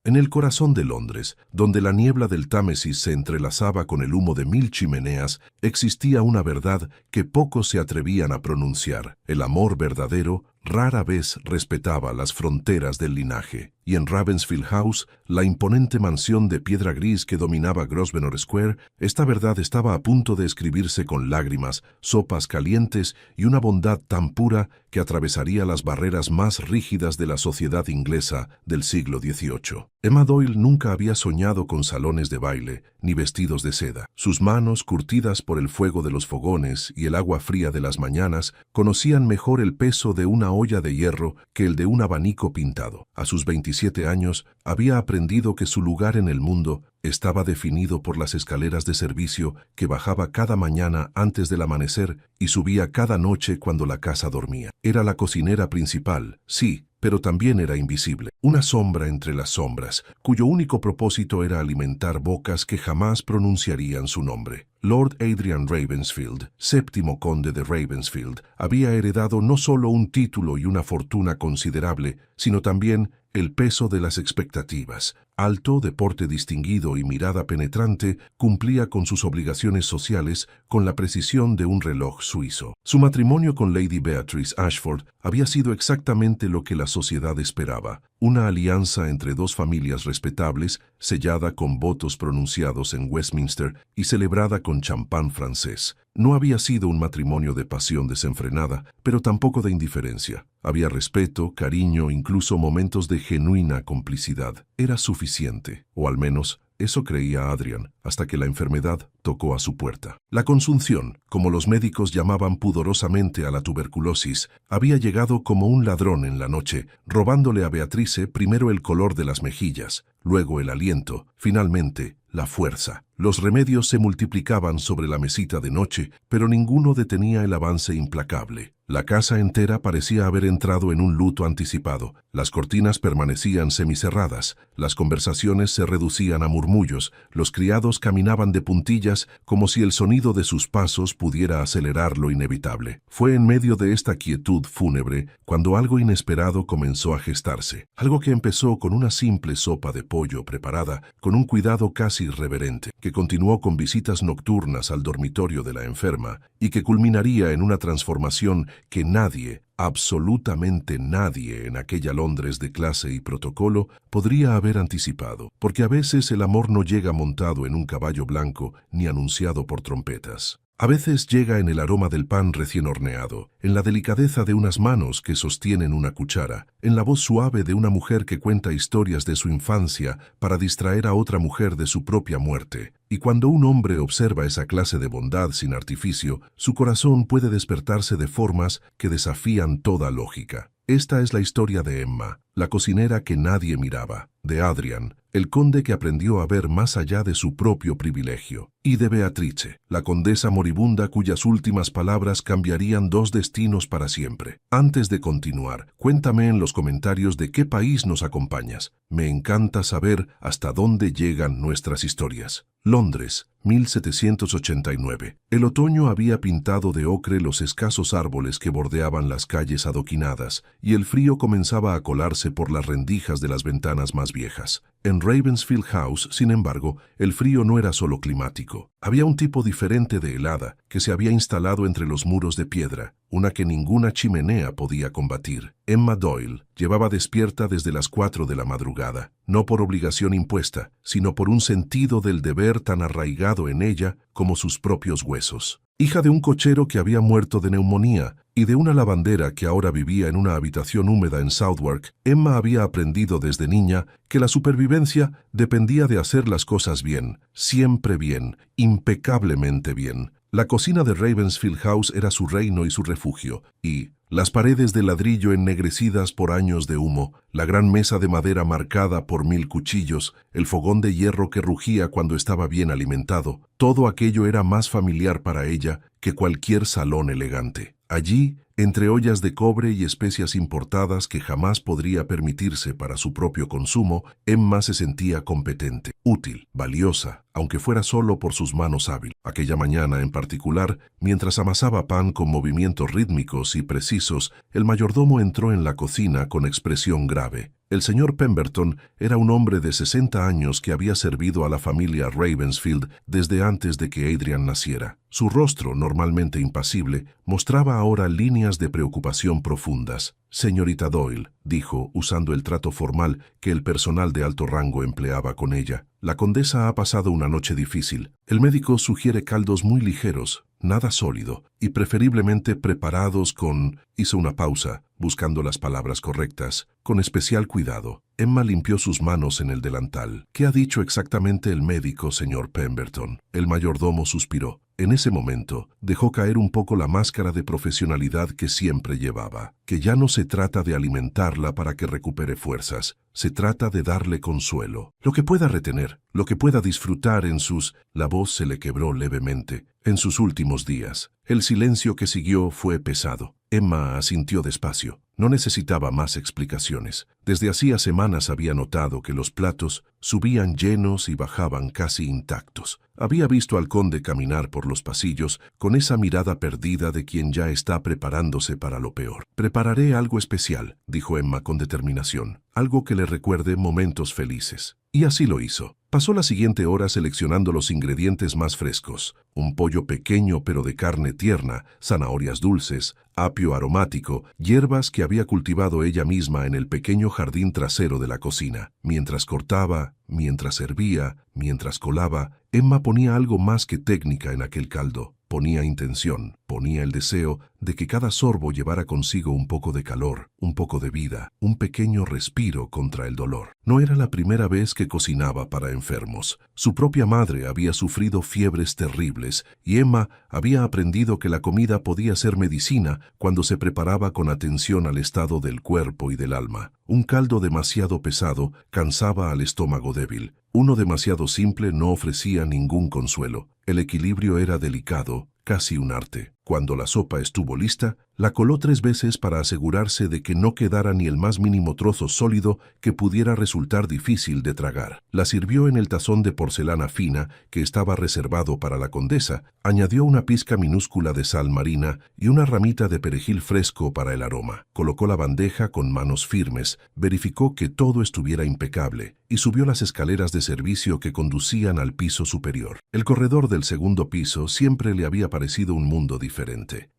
En el corazón de Londres, donde la niebla del Támesis se entrelazaba con el humo de 1000 chimeneas, existía una verdad que pocos se atrevían a pronunciar. El amor verdadero rara vez respetaba las fronteras del linaje. Y en Ravensfield House, la imponente mansión de piedra gris que dominaba Grosvenor Square, esta verdad estaba a punto de escribirse con lágrimas, sopas calientes y una bondad tan pura que atravesaría las barreras más rígidas de la sociedad inglesa del siglo XVIII. Emma Doyle nunca había soñado con salones de baile ni vestidos de seda. Sus manos, curtidas por el fuego de los fogones y el agua fría de las mañanas, conocían mejor el peso de una olla de hierro que el de un abanico pintado. A sus 27 años, había aprendido que su lugar en el mundo estaba definido por las escaleras de servicio que bajaba cada mañana antes del amanecer y subía cada noche cuando la casa dormía. Era la cocinera principal, sí, pero también era invisible, una sombra entre las sombras, cuyo único propósito era alimentar bocas que jamás pronunciarían su nombre. Lord Adrian Ravensfield, séptimo conde de Ravensfield, había heredado no solo un título y una fortuna considerable, sino también el peso de las expectativas. Alto, de porte distinguido y mirada penetrante, cumplía con sus obligaciones sociales con la precisión de un reloj suizo. Su matrimonio con Lady Beatrice Ashford había sido exactamente lo que la sociedad esperaba, una alianza entre dos familias respetables, sellada con votos pronunciados en Westminster y celebrada con champán francés. No había sido un matrimonio de pasión desenfrenada, pero tampoco de indiferencia. Había respeto, cariño, incluso momentos de genuina complicidad. Era suficiente, o al menos eso creía Adrian, hasta que la enfermedad tocó a su puerta. La consunción, como los médicos llamaban pudorosamente a la tuberculosis, había llegado como un ladrón en la noche, robándole a Beatrice primero el color de las mejillas, luego el aliento, finalmente la fuerza. Los remedios se multiplicaban sobre la mesita de noche, pero ninguno detenía el avance implacable. La casa entera parecía haber entrado en un luto anticipado. Las cortinas permanecían semicerradas, las conversaciones se reducían a murmullos, los criados caminaban de puntillas como si el sonido de sus pasos pudiera acelerar lo inevitable. Fue en medio de esta quietud fúnebre cuando algo inesperado comenzó a gestarse. Algo que empezó con una simple sopa de pollo preparada con un cuidado casi irreverente, que continuó con visitas nocturnas al dormitorio de la enferma y que culminaría en una transformación que nadie, absolutamente nadie en aquella Londres de clase y protocolo podría haber anticipado, porque a veces el amor no llega montado en un caballo blanco ni anunciado por trompetas. A veces llega en el aroma del pan recién horneado, en la delicadeza de unas manos que sostienen una cuchara, en la voz suave de una mujer que cuenta historias de su infancia para distraer a otra mujer de su propia muerte. Y cuando un hombre observa esa clase de bondad sin artificio, su corazón puede despertarse de formas que desafían toda lógica. Esta es la historia de Emma, la cocinera que nadie miraba, de Adrian, el conde que aprendió a ver más allá de su propio privilegio, y de Beatrice, la condesa moribunda cuyas últimas palabras cambiarían dos destinos para siempre. Antes de continuar, cuéntame en los comentarios de qué país nos acompañas. Me encanta saber hasta dónde llegan nuestras historias. Londres, 1789. El otoño había pintado de ocre los escasos árboles que bordeaban las calles adoquinadas, y el frío comenzaba a colarse por las rendijas de las ventanas más viejas. En Ravensfield House, sin embargo, el frío no era solo climático. Había un tipo diferente de helada que se había instalado entre los muros de piedra, una que ninguna chimenea podía combatir. Emma Doyle llevaba despierta desde las 4 de la madrugada, no por obligación impuesta, sino por un sentido del deber tan arraigado en ella como sus propios huesos. Hija de un cochero que había muerto de neumonía y de una lavandera que ahora vivía en una habitación húmeda en Southwark, Emma había aprendido desde niña que la supervivencia dependía de hacer las cosas bien, siempre bien, impecablemente bien. La cocina de Ravensfield House era su reino y su refugio, y las paredes de ladrillo ennegrecidas por años de humo, la gran mesa de madera marcada por 1000 cuchillos, el fogón de hierro que rugía cuando estaba bien alimentado, todo aquello era más familiar para ella que cualquier salón elegante. Allí, entre ollas de cobre y especias importadas que jamás podría permitirse para su propio consumo, Emma se sentía competente, útil, valiosa, aunque fuera solo por sus manos hábiles. Aquella mañana en particular, mientras amasaba pan con movimientos rítmicos y precisos, el mayordomo entró en la cocina con expresión grave. El señor Pemberton era un hombre de 60 años que había servido a la familia Ravensfield desde antes de que Adrian naciera. Su rostro, normalmente impasible, mostraba ahora líneas de preocupación profundas. «Señorita Doyle», dijo, usando el trato formal que el personal de alto rango empleaba con ella, «la condesa ha pasado una noche difícil. El médico sugiere caldos muy ligeros, nada sólido, y preferiblemente preparados con...» Hizo una pausa, buscando las palabras correctas, «con especial cuidado». Emma limpió sus manos en el delantal. «¿Qué ha dicho exactamente el médico, señor Pemberton?» El mayordomo suspiró. En ese momento, dejó caer un poco la máscara de profesionalidad que siempre llevaba, que ya no se trata de alimentarla para que recupere fuerzas, se trata de darle consuelo. Lo que pueda retener, lo que pueda disfrutar en sus... La voz se le quebró levemente. En sus últimos días. El silencio que siguió fue pesado. Emma asintió despacio. No necesitaba más explicaciones. Desde hacía semanas había notado que los platos subían llenos y bajaban casi intactos. Había visto al conde caminar por los pasillos con esa mirada perdida de quien ya está preparándose para lo peor. «Prepararé algo especial», dijo Emma con determinación, «algo que le recuerde momentos felices». Y así lo hizo. Pasó la siguiente hora seleccionando los ingredientes más frescos. Un pollo pequeño pero de carne tierna, zanahorias dulces, apio aromático, hierbas que había cultivado ella misma en el pequeño jardín trasero de la cocina. Mientras cortaba, mientras servía, mientras colaba, Emma ponía algo más que técnica en aquel caldo. Ponía intención, ponía el deseo de que cada sorbo llevara consigo un poco de calor, un poco de vida, un pequeño respiro contra el dolor. No era la primera vez que cocinaba para enfermos. Su propia madre había sufrido fiebres terribles y Emma había aprendido que la comida podía ser medicina cuando se preparaba con atención al estado del cuerpo y del alma. Un caldo demasiado pesado cansaba al estómago débil. Uno demasiado simple no ofrecía ningún consuelo. El equilibrio era delicado, casi un arte. Cuando la sopa estuvo lista, la coló 3 veces para asegurarse de que no quedara ni el más mínimo trozo sólido que pudiera resultar difícil de tragar. La sirvió en el tazón de porcelana fina que estaba reservado para la condesa, añadió una pizca minúscula de sal marina y una ramita de perejil fresco para el aroma. Colocó la bandeja con manos firmes, verificó que todo estuviera impecable y subió las escaleras de servicio que conducían al piso superior. El corredor del segundo piso siempre le había parecido un mundo diferente.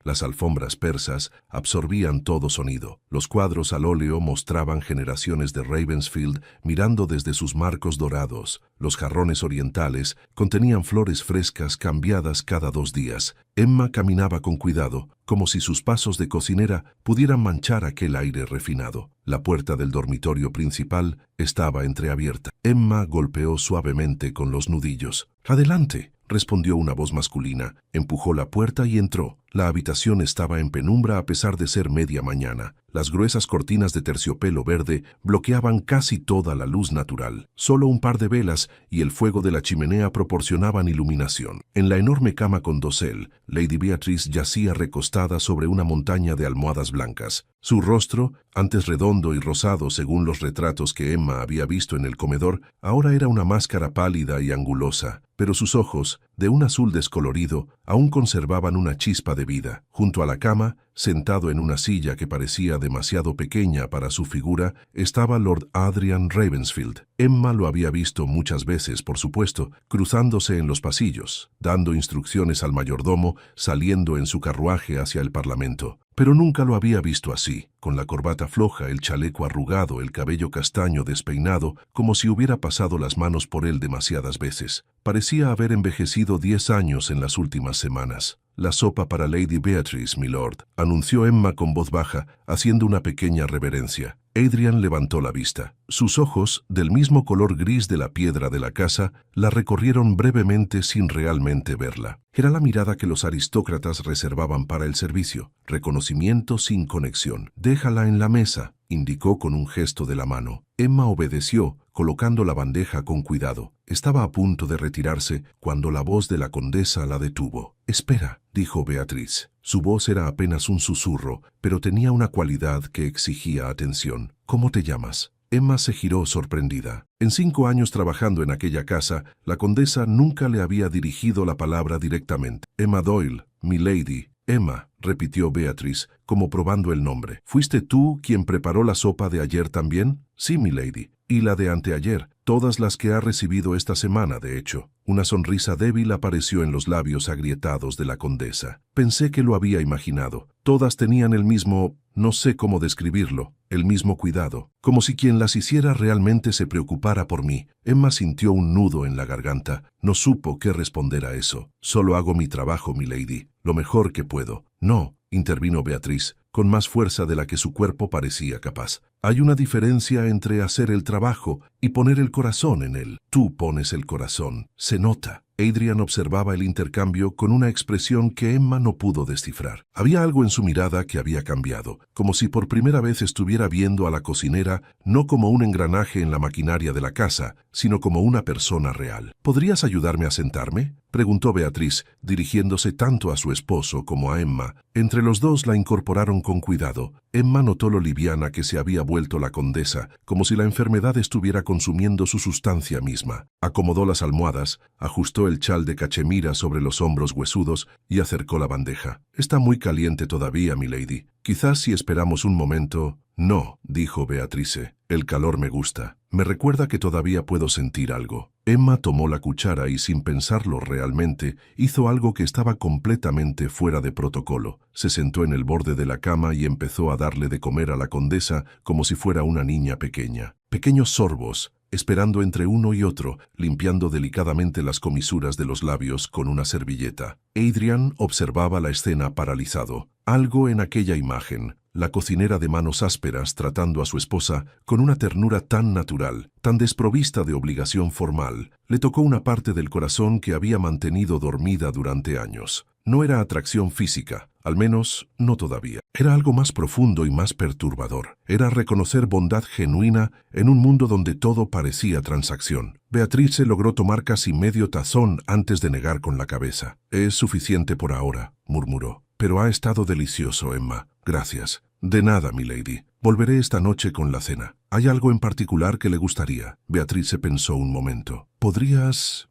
Las alfombras persas absorbían todo sonido. Los cuadros al óleo mostraban generaciones de Ravensfield mirando desde sus marcos dorados. Los jarrones orientales contenían flores frescas cambiadas cada 2 días. Emma caminaba con cuidado, como si sus pasos de cocinera pudieran manchar aquel aire refinado. La puerta del dormitorio principal estaba entreabierta. Emma golpeó suavemente con los nudillos. «Adelante», respondió una voz masculina. Empujó la puerta y entró. La habitación estaba en penumbra a pesar de ser media mañana. Las gruesas cortinas de terciopelo verde bloqueaban casi toda la luz natural. Solo un par de velas y el fuego de la chimenea proporcionaban iluminación. En la enorme cama con dosel, Lady Beatrice yacía recostada sobre una montaña de almohadas blancas. Su rostro, antes redondo y rosado según los retratos que Emma había visto en el comedor, ahora era una máscara pálida y angulosa, pero sus ojos, de un azul descolorido, aún conservaban una chispa de vida. Junto a la cama, sentado en una silla que parecía demasiado pequeña para su figura, estaba Lord Adrian Ravensfield. Emma lo había visto muchas veces, por supuesto, cruzándose en los pasillos, dando instrucciones al mayordomo, saliendo en su carruaje hacia el Parlamento. Pero nunca lo había visto así, con la corbata floja, el chaleco arrugado, el cabello castaño despeinado, como si hubiera pasado las manos por él demasiadas veces. Parecía haber envejecido 10 años en las últimas semanas. «La sopa para Lady Beatrice, milord», anunció Emma con voz baja, haciendo una pequeña reverencia. Adrian levantó la vista. Sus ojos, del mismo color gris de la piedra de la casa, la recorrieron brevemente sin realmente verla. Era la mirada que los aristócratas reservaban para el servicio. Reconocimiento sin conexión. «Déjala en la mesa», indicó con un gesto de la mano. Emma obedeció, colocando la bandeja con cuidado. Estaba a punto de retirarse cuando la voz de la condesa la detuvo. «Espera», dijo Beatriz. Su voz era apenas un susurro, pero tenía una cualidad que exigía atención. «¿Cómo te llamas?». Emma se giró sorprendida. En 5 años trabajando en aquella casa, la condesa nunca le había dirigido la palabra directamente. «Emma Doyle, mi lady». «Emma», repitió Beatrice, como probando el nombre. ¿Fuiste tú quien preparó la sopa de ayer también? Sí, milady. Y la de anteayer, todas las que ha recibido esta semana, de hecho. Una sonrisa débil apareció en los labios agrietados de la condesa. Pensé que lo había imaginado. Todas tenían el mismo, no sé cómo describirlo, el mismo cuidado, como si quien las hiciera realmente se preocupara por mí. Emma sintió un nudo en la garganta. No supo qué responder a eso. Solo hago mi trabajo, milady, lo mejor que puedo. No, intervino Beatrice, con más fuerza de la que su cuerpo parecía capaz. Hay una diferencia entre hacer el trabajo y poner el corazón en él. Tú pones el corazón. Se nota. Adrian observaba el intercambio con una expresión que Emma no pudo descifrar. Había algo en su mirada que había cambiado, como si por primera vez estuviera viendo a la cocinera no como un engranaje en la maquinaria de la casa, sino como una persona real. ¿Podrías ayudarme a sentarme?, preguntó Beatrice, dirigiéndose tanto a su esposo como a Emma. Entre los dos la incorporaron con cuidado. Emma notó lo liviana que se había vuelto la condesa, como si la enfermedad estuviera consumiendo su sustancia misma. Acomodó las almohadas, ajustó el chal de cachemira sobre los hombros huesudos y acercó la bandeja. «Está muy caliente todavía, milady. Quizás si esperamos un momento...» «No», dijo Beatrice. «El calor me gusta. Me recuerda que todavía puedo sentir algo». Emma tomó la cuchara y, sin pensarlo realmente, hizo algo que estaba completamente fuera de protocolo. Se sentó en el borde de la cama y empezó a darle de comer a la condesa como si fuera una niña pequeña. Pequeños sorbos, esperando entre uno y otro, limpiando delicadamente las comisuras de los labios con una servilleta. Adrian observaba la escena paralizado. Algo en aquella imagen, la cocinera de manos ásperas tratando a su esposa con una ternura tan natural, tan desprovista de obligación formal, le tocó una parte del corazón que había mantenido dormida durante años. No era atracción física, al menos no todavía. Era algo más profundo y más perturbador. Era reconocer bondad genuina en un mundo donde todo parecía transacción. Beatrice logró tomar casi medio tazón antes de negar con la cabeza. «Es suficiente por ahora», murmuró. «Pero ha estado delicioso, Emma. Gracias». «De nada, milady. Volveré esta noche con la cena. ¿Hay algo en particular que le gustaría?» Beatrice pensó un momento. «Podrías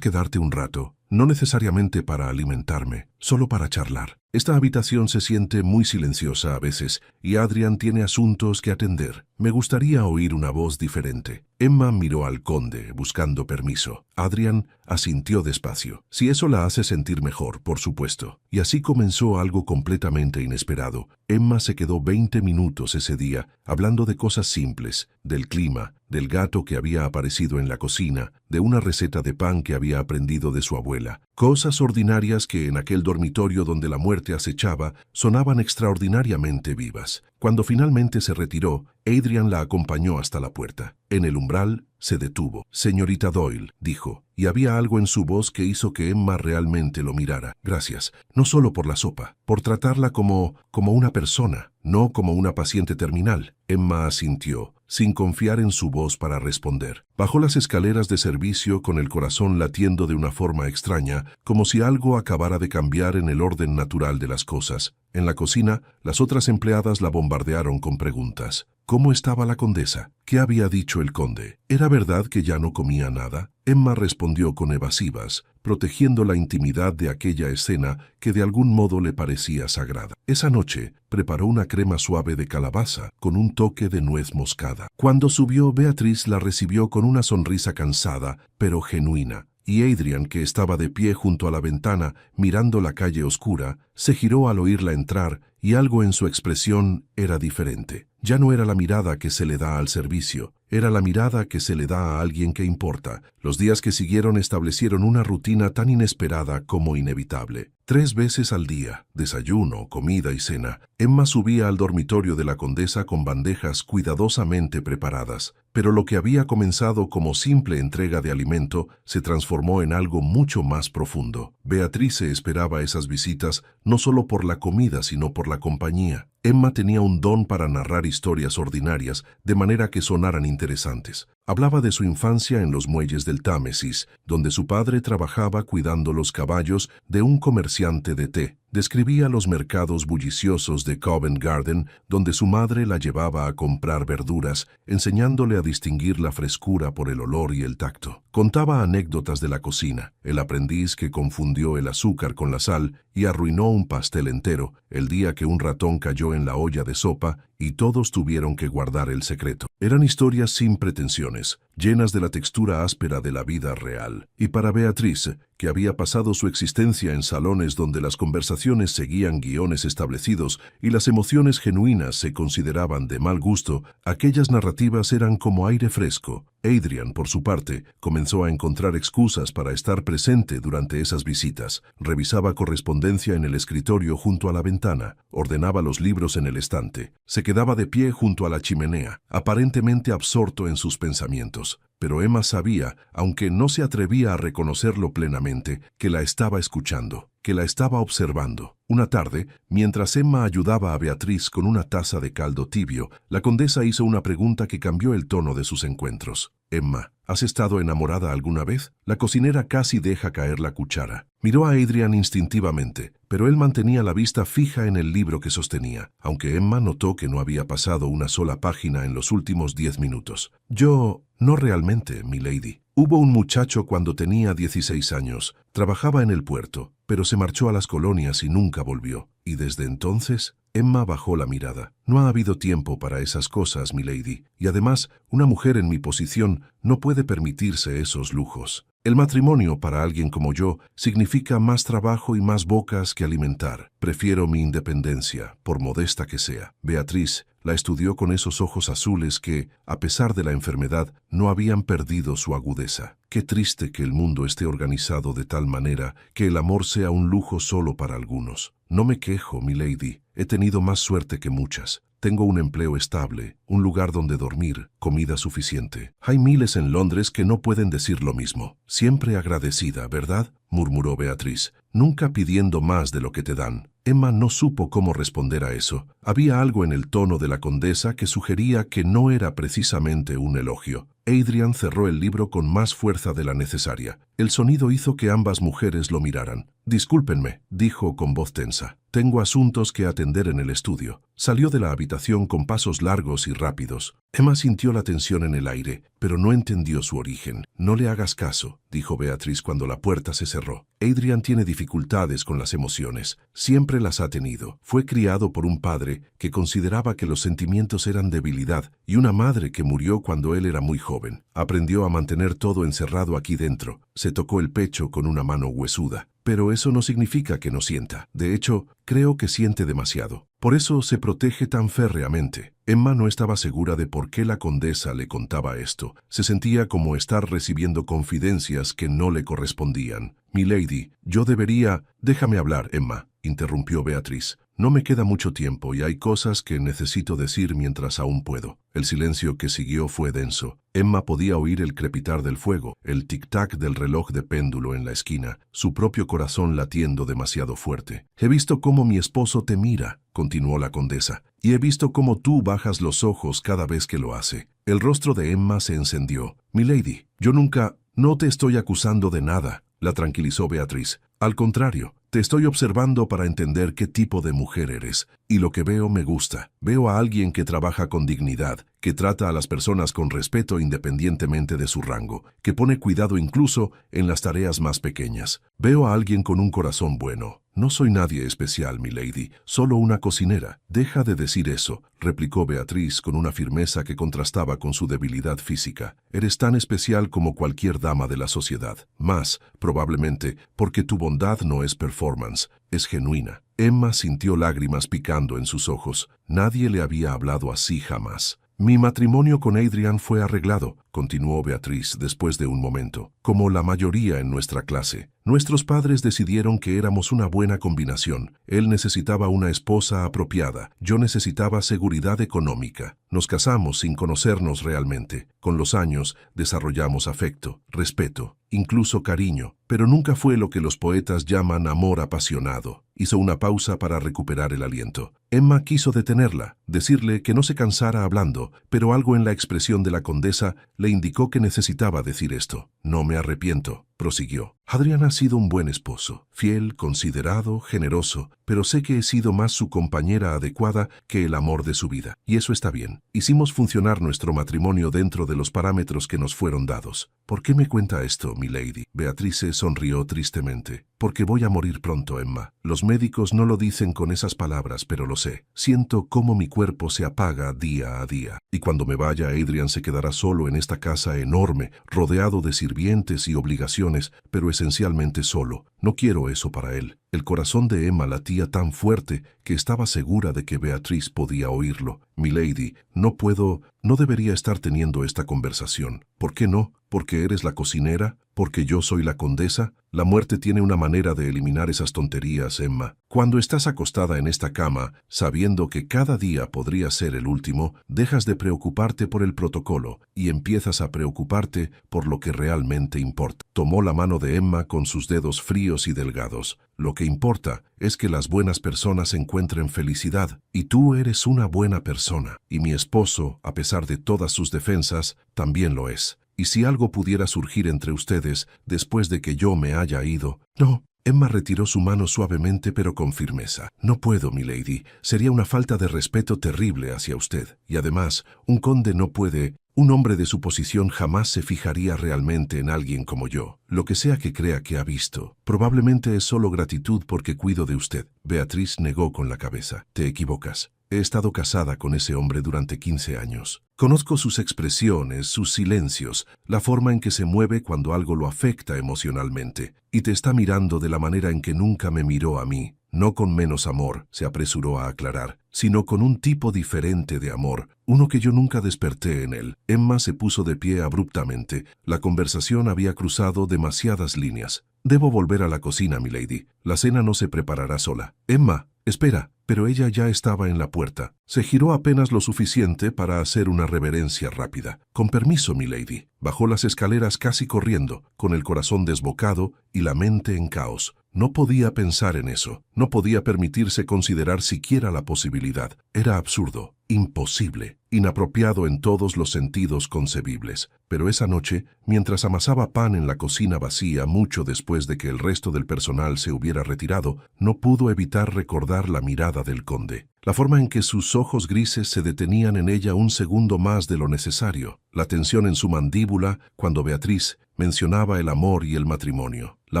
quedarte un rato. No necesariamente para alimentarme, solo para charlar. Esta habitación se siente muy silenciosa a veces y Adrian tiene asuntos que atender. Me gustaría oír una voz diferente». Emma miró al conde, buscando permiso. Adrian asintió despacio. «Si eso la hace sentir mejor, por supuesto». Y así comenzó algo completamente inesperado. Emma se quedó 20 minutos ese día, hablando de cosas simples, del clima, del gato que había aparecido en la cocina, de una receta de pan que había aprendido de su abuela. Cosas ordinarias que en aquel dormitorio donde la muerte acechaba sonaban extraordinariamente vivas. Cuando finalmente se retiró, Adrian la acompañó hasta la puerta. En el umbral se detuvo. «Señorita Doyle», dijo, y había algo en su voz que hizo que Emma realmente lo mirara. «Gracias, no solo por la sopa, por tratarla como una persona, no como una paciente terminal». Emma asintió, sin confiar en su voz para responder. Bajó las escaleras de servicio con el corazón latiendo de una forma extraña, como si algo acabara de cambiar en el orden natural de las cosas. En la cocina, las otras empleadas la bombardearon con preguntas. ¿Cómo estaba la condesa? ¿Qué había dicho el conde? ¿Era verdad que ya no comía nada? Emma respondió con evasivas, protegiendo la intimidad de aquella escena que de algún modo le parecía sagrada. Esa noche preparó una crema suave de calabaza con un toque de nuez moscada. Cuando subió, Beatrice la recibió con una sonrisa cansada, pero genuina. Y Adrian, que estaba de pie junto a la ventana, mirando la calle oscura, se giró al oírla entrar y algo en su expresión era diferente. Ya no era la mirada que se le da al servicio, era la mirada que se le da a alguien que importa. Los días que siguieron establecieron una rutina tan inesperada como inevitable. 3 veces al día, desayuno, comida y cena, Emma subía al dormitorio de la condesa con bandejas cuidadosamente preparadas. Pero lo que había comenzado como simple entrega de alimento se transformó en algo mucho más profundo. Beatrice esperaba esas visitas no solo por la comida, sino por la compañía. Emma tenía un don para narrar historias ordinarias de manera que sonaran interesantes. Hablaba de su infancia en los muelles del Támesis, donde su padre trabajaba cuidando los caballos de un comerciante de té. Describía los mercados bulliciosos de Covent Garden, donde su madre la llevaba a comprar verduras, enseñándole a distinguir la frescura por el olor y el tacto. Contaba anécdotas de la cocina, el aprendiz que confundió el azúcar con la sal y arruinó un pastel entero, el día que un ratón cayó en la olla de sopa y todos tuvieron que guardar el secreto. Eran historias sin pretensiones, llenas de la textura áspera de la vida real. Y para Beatriz, que había pasado su existencia en salones donde las conversaciones seguían guiones establecidos y las emociones genuinas se consideraban de mal gusto, aquellas narrativas eran como aire fresco. Adrian, por su parte, comenzó a encontrar excusas para estar presente durante esas visitas. Revisaba correspondencia en el escritorio junto a la ventana, ordenaba los libros en el estante, se quedaba de pie junto a la chimenea, aparentemente absorto en sus pensamientos. Pero Emma sabía, aunque no se atrevía a reconocerlo plenamente, que la estaba escuchando, que la estaba observando. Una tarde, mientras Emma ayudaba a Beatriz con una taza de caldo tibio, la condesa hizo una pregunta que cambió el tono de sus encuentros. «Emma, ¿has estado enamorada alguna vez?» La cocinera casi deja caer la cuchara. Miró a Adrian instintivamente, pero él mantenía la vista fija en el libro que sostenía, aunque Emma notó que no había pasado una sola página en los últimos 10 minutos. «Yo, no realmente, milady. Hubo un muchacho cuando tenía 16 años, trabajaba en el puerto, pero se marchó a las colonias y nunca volvió. Y desde entonces...» Emma bajó la mirada. «No ha habido tiempo para esas cosas, milady, y además, una mujer en mi posición no puede permitirse esos lujos. El matrimonio para alguien como yo significa más trabajo y más bocas que alimentar. Prefiero mi independencia, por modesta que sea». Beatriz la estudió con esos ojos azules que, a pesar de la enfermedad, no habían perdido su agudeza. «Qué triste que el mundo esté organizado de tal manera que el amor sea un lujo solo para algunos. No me quejo, milady. He tenido más suerte que muchas. Tengo un empleo estable, un lugar donde dormir, comida suficiente. Hay miles en Londres que no pueden decir lo mismo. Siempre agradecida, ¿verdad?», murmuró Beatriz, «nunca pidiendo más de lo que te dan». Emma no supo cómo responder a eso. Había algo en el tono de la condesa que sugería que no era precisamente un elogio. Adrian cerró el libro con más fuerza de la necesaria. El sonido hizo que ambas mujeres lo miraran. «Discúlpenme», dijo con voz tensa. «Tengo asuntos que atender en el estudio». Salió de la habitación con pasos largos y rápidos. Emma sintió la tensión en el aire, pero no entendió su origen. «No le hagas caso», dijo Beatriz cuando la puerta se cerró. «Adrian tiene dificultades con las emociones. Siempre las ha tenido. Fue criado por un padre que consideraba que los sentimientos eran debilidad y una madre que murió cuando él era muy joven. Aprendió a mantener todo encerrado aquí dentro». Se tocó el pecho con una mano huesuda. «Pero eso no significa que no sienta. De hecho, creo que siente demasiado. Por eso se protege tan férreamente». Emma no estaba segura de por qué la condesa le contaba esto. Se sentía como estar recibiendo confidencias que no le correspondían. «Milady, yo debería...» «Déjame hablar, Emma», interrumpió Beatriz. «No me queda mucho tiempo y hay cosas que necesito decir mientras aún puedo». El silencio que siguió fue denso. Emma podía oír el crepitar del fuego, el tic-tac del reloj de péndulo en la esquina, su propio corazón latiendo demasiado fuerte. «He visto cómo mi esposo te mira», continuó la condesa, «y he visto cómo tú bajas los ojos cada vez que lo hace». El rostro de Emma se encendió. «Milady, yo nunca... No te estoy acusando de nada», la tranquilizó Beatriz. «Al contrario, te estoy observando para entender qué tipo de mujer eres, y lo que veo me gusta. Veo a alguien que trabaja con dignidad, que trata a las personas con respeto independientemente de su rango, que pone cuidado incluso en las tareas más pequeñas. Veo a alguien con un corazón bueno. No soy nadie especial, milady, solo una cocinera». «Deja de decir eso», replicó Beatriz con una firmeza que contrastaba con su debilidad física. «Eres tan especial como cualquier dama de la sociedad. Más, probablemente, porque tu bondad no es performance, es genuina». Emma sintió lágrimas picando en sus ojos. Nadie le había hablado así jamás. «Mi matrimonio con Adrian fue arreglado», continuó Beatriz después de un momento, «como la mayoría en nuestra clase. Nuestros padres decidieron que éramos una buena combinación. Él necesitaba una esposa apropiada, yo necesitaba seguridad económica. Nos casamos sin conocernos realmente. Con los años desarrollamos afecto, respeto, incluso cariño, pero nunca fue lo que los poetas llaman amor apasionado». Hizo una pausa para recuperar el aliento. Emma quiso detenerla, decirle que no se cansara hablando, pero algo en la expresión de la condesa le indicó que necesitaba decir esto. «No me arrepiento», prosiguió. Adrian ha sido un buen esposo, fiel, considerado, generoso, pero sé que he sido más su compañera adecuada que el amor de su vida. Y eso está bien. Hicimos funcionar nuestro matrimonio dentro de los parámetros que nos fueron dados. ¿Por qué me cuenta esto, milady? Beatrice sonrió tristemente. Porque voy a morir pronto, Emma. Los médicos no lo dicen con esas palabras, pero lo sé. Siento cómo mi cuerpo se apaga día a día. Y cuando me vaya, Adrian se quedará solo en esta casa enorme, rodeado de sirvientes y obligaciones, pero esencialmente solo. No quiero eso para él. El corazón de Emma latía tan fuerte que estaba segura de que Beatriz podía oírlo. Milady, no debería estar teniendo esta conversación. ¿Por qué no? ¿Porque eres la cocinera? ¿Porque yo soy la condesa? La muerte tiene una manera de eliminar esas tonterías, Emma. Cuando estás acostada en esta cama, sabiendo que cada día podría ser el último, dejas de preocuparte por el protocolo y empiezas a preocuparte por lo que realmente importa. Tomó la mano de Emma con sus dedos fríos y delgados. Lo que importa es que las buenas personas encuentren felicidad, y tú eres una buena persona, y mi esposo, a pesar de todas sus defensas, también lo es. Y si algo pudiera surgir entre ustedes después de que yo me haya ido... No. Emma retiró su mano suavemente pero con firmeza. No puedo, milady. Sería una falta de respeto terrible hacia usted. Y además, un conde no puede... Un hombre de su posición jamás se fijaría realmente en alguien como yo. Lo que sea que crea que ha visto. Probablemente es solo gratitud porque cuido de usted. Beatriz negó con la cabeza. Te equivocas. He estado casada con ese hombre durante 15 años. Conozco sus expresiones, sus silencios, la forma en que se mueve cuando algo lo afecta emocionalmente. Y te está mirando de la manera en que nunca me miró a mí. No con menos amor, se apresuró a aclarar, sino con un tipo diferente de amor, uno que yo nunca desperté en él. Emma se puso de pie abruptamente. La conversación había cruzado demasiadas líneas. Debo volver a la cocina, milady. La cena no se preparará sola. Emma, espera. Pero ella ya estaba en la puerta. Se giró apenas lo suficiente para hacer una reverencia rápida. Con permiso, milady. Bajó las escaleras casi corriendo, con el corazón desbocado y la mente en caos. No podía pensar en eso. No podía permitirse considerar siquiera la posibilidad. Era absurdo, imposible, inapropiado en todos los sentidos concebibles. Pero esa noche, mientras amasaba pan en la cocina vacía mucho después de que el resto del personal se hubiera retirado, no pudo evitar recordar la mirada del conde. La forma en que sus ojos grises se detenían en ella un segundo más de lo necesario. La tensión en su mandíbula cuando Beatriz mencionaba el amor y el matrimonio. La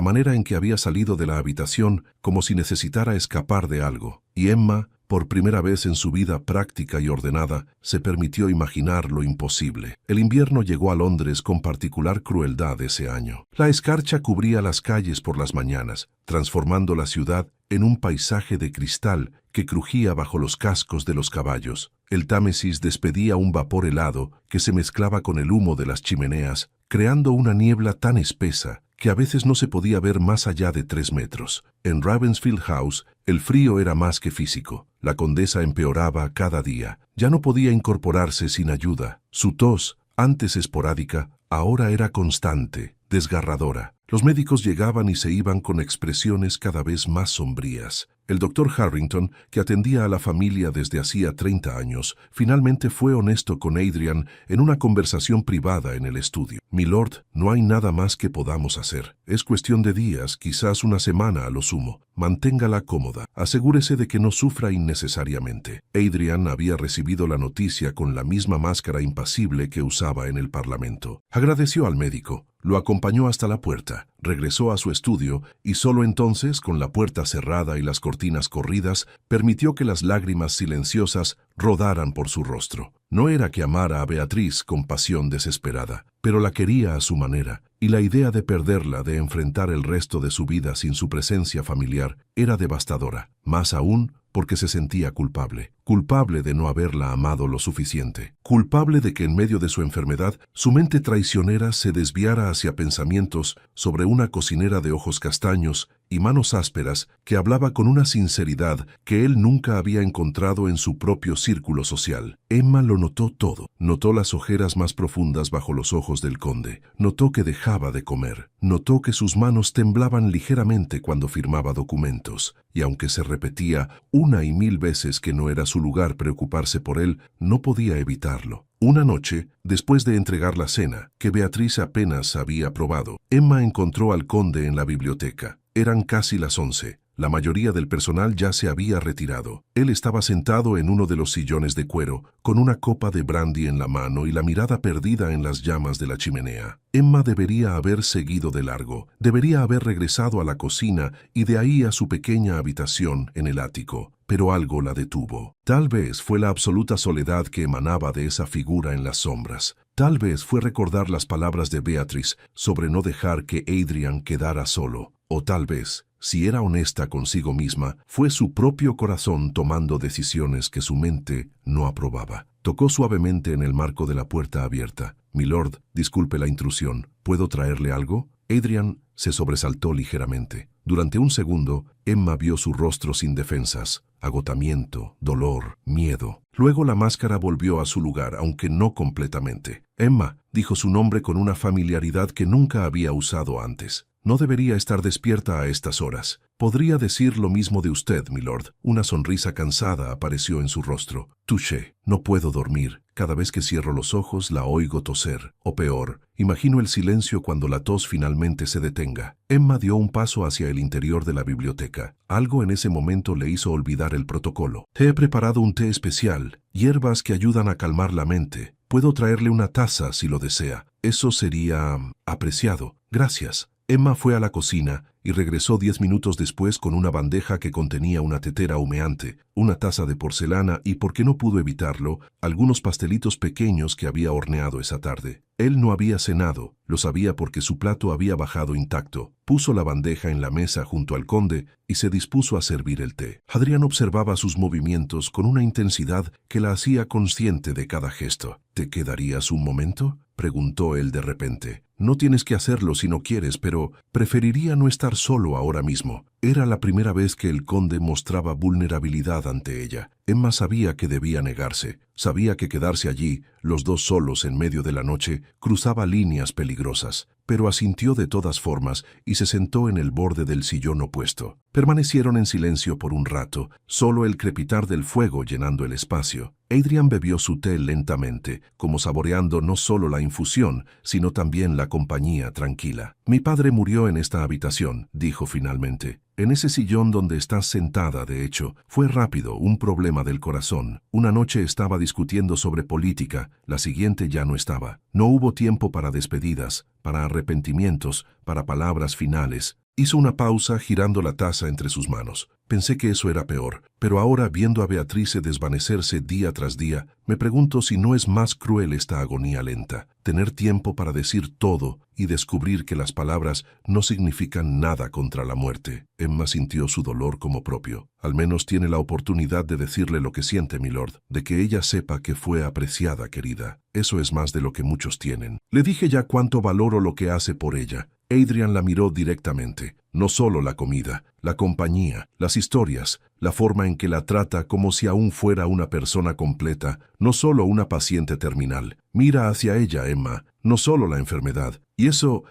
manera en que había salido de la habitación como si necesitara escapar de algo. Y Emma, por primera vez en su vida práctica y ordenada, se permitió imaginar lo imposible. El invierno llegó a Londres con particular crueldad ese año. La escarcha cubría las calles por las mañanas, transformando la ciudad en un paisaje de cristal que crujía bajo los cascos de los caballos. El Támesis despedía un vapor helado que se mezclaba con el humo de las chimeneas, creando una niebla tan espesa que a veces no se podía ver más allá de 3 metros. En Ravensfield House, el frío era más que físico. La condesa empeoraba cada día. Ya no podía incorporarse sin ayuda. Su tos, antes esporádica, ahora era constante, desgarradora. Los médicos llegaban y se iban con expresiones cada vez más sombrías. El doctor Harrington, que atendía a la familia desde hacía 30 años, finalmente fue honesto con Adrian en una conversación privada en el estudio. «Milord, no hay nada más que podamos hacer. Es cuestión de días, quizás una semana a lo sumo. Manténgala cómoda. Asegúrese de que no sufra innecesariamente». Adrian había recibido la noticia con la misma máscara impasible que usaba en el Parlamento. Agradeció al médico. Lo acompañó hasta la puerta, regresó a su estudio y solo entonces, con la puerta cerrada y las cortinas corridas, permitió que las lágrimas silenciosas rodaran por su rostro. No era que amara a Beatriz con pasión desesperada, pero la quería a su manera, y la idea de perderla, de enfrentar el resto de su vida sin su presencia familiar, era devastadora, más aún porque se sentía culpable. Culpable de no haberla amado lo suficiente. Culpable de que en medio de su enfermedad, su mente traicionera se desviara hacia pensamientos sobre una cocinera de ojos castaños y manos ásperas que hablaba con una sinceridad que él nunca había encontrado en su propio círculo social. Emma lo notó todo. Notó las ojeras más profundas bajo los ojos del conde. Notó que dejaba de comer. Notó que sus manos temblaban ligeramente cuando firmaba documentos. Y aunque se repetía una y mil veces que no era su su lugar preocuparse por él, no podía evitarlo. Una noche, después de entregar la cena, que Beatriz apenas había probado, Emma encontró al conde en la biblioteca. Eran casi las 11. La mayoría del personal ya se había retirado. Él estaba sentado en uno de los sillones de cuero, con una copa de brandy en la mano y la mirada perdida en las llamas de la chimenea. Emma debería haber seguido de largo, debería haber regresado a la cocina y de ahí a su pequeña habitación en el ático, pero algo la detuvo. Tal vez fue la absoluta soledad que emanaba de esa figura en las sombras. Tal vez fue recordar las palabras de Beatriz sobre no dejar que Adrian quedara solo. O tal vez, si era honesta consigo misma, fue su propio corazón tomando decisiones que su mente no aprobaba. Tocó suavemente en el marco de la puerta abierta. «Milord, disculpe la intrusión. ¿Puedo traerle algo?» Adrian se sobresaltó ligeramente. Durante un segundo, Emma vio su rostro sin defensas, agotamiento, dolor, miedo. Luego la máscara volvió a su lugar, aunque no completamente. «Emma», dijo su nombre con una familiaridad que nunca había usado antes. «No debería estar despierta a estas horas. Podría decir lo mismo de usted, milord». Una sonrisa cansada apareció en su rostro. «Touché, no puedo dormir. Cada vez que cierro los ojos la oigo toser. O peor, imagino el silencio cuando la tos finalmente se detenga». Emma dio un paso hacia el interior de la biblioteca. Algo en ese momento le hizo olvidar el protocolo. «Te he preparado un té especial, hierbas que ayudan a calmar la mente. Puedo traerle una taza si lo desea. Eso sería apreciado. Gracias». Emma fue a la cocina y regresó 10 minutos después con una bandeja que contenía una tetera humeante, una taza de porcelana y, porque no pudo evitarlo, algunos pastelitos pequeños que había horneado esa tarde. Él no había cenado, lo sabía porque su plato había bajado intacto. Puso la bandeja en la mesa junto al conde y se dispuso a servir el té. Adrián observaba sus movimientos con una intensidad que la hacía consciente de cada gesto. «¿Te quedarías un momento?», preguntó él de repente. «No tienes que hacerlo si no quieres, pero preferiría no estar solo ahora mismo». Era la primera vez que el conde mostraba vulnerabilidad ante ella. Emma sabía que debía negarse. Sabía que quedarse allí, los dos solos en medio de la noche, cruzaba líneas peligrosas. Pero asintió de todas formas y se sentó en el borde del sillón opuesto. Permanecieron en silencio por un rato, solo el crepitar del fuego llenando el espacio. Adrian bebió su té lentamente, como saboreando no solo la infusión, sino también la compañía tranquila. «Mi padre murió en esta habitación», dijo finalmente. «En ese sillón donde estás sentada, de hecho. Fue rápido, un problema del corazón. Una noche estaba discutiendo sobre política, la siguiente ya no estaba. No hubo tiempo para despedidas, para arrepentimientos, para palabras finales». Hizo una pausa girando la taza entre sus manos. «Pensé que eso era peor, pero ahora, viendo a Beatriz desvanecerse día tras día, me pregunto si no es más cruel esta agonía lenta. Tener tiempo para decir todo y descubrir que las palabras no significan nada contra la muerte». Emma sintió su dolor como propio. «Al menos tiene la oportunidad de decirle lo que siente, milord, de que ella sepa que fue apreciada, querida. Eso es más de lo que muchos tienen. Le dije ya cuánto valoro lo que hace por ella». Adrian la miró directamente. No solo la comida, la compañía, las historias, la forma en que la trata como si aún fuera una persona completa, no solo una paciente terminal. Mira hacia ella, Emma, no solo la enfermedad. Y eso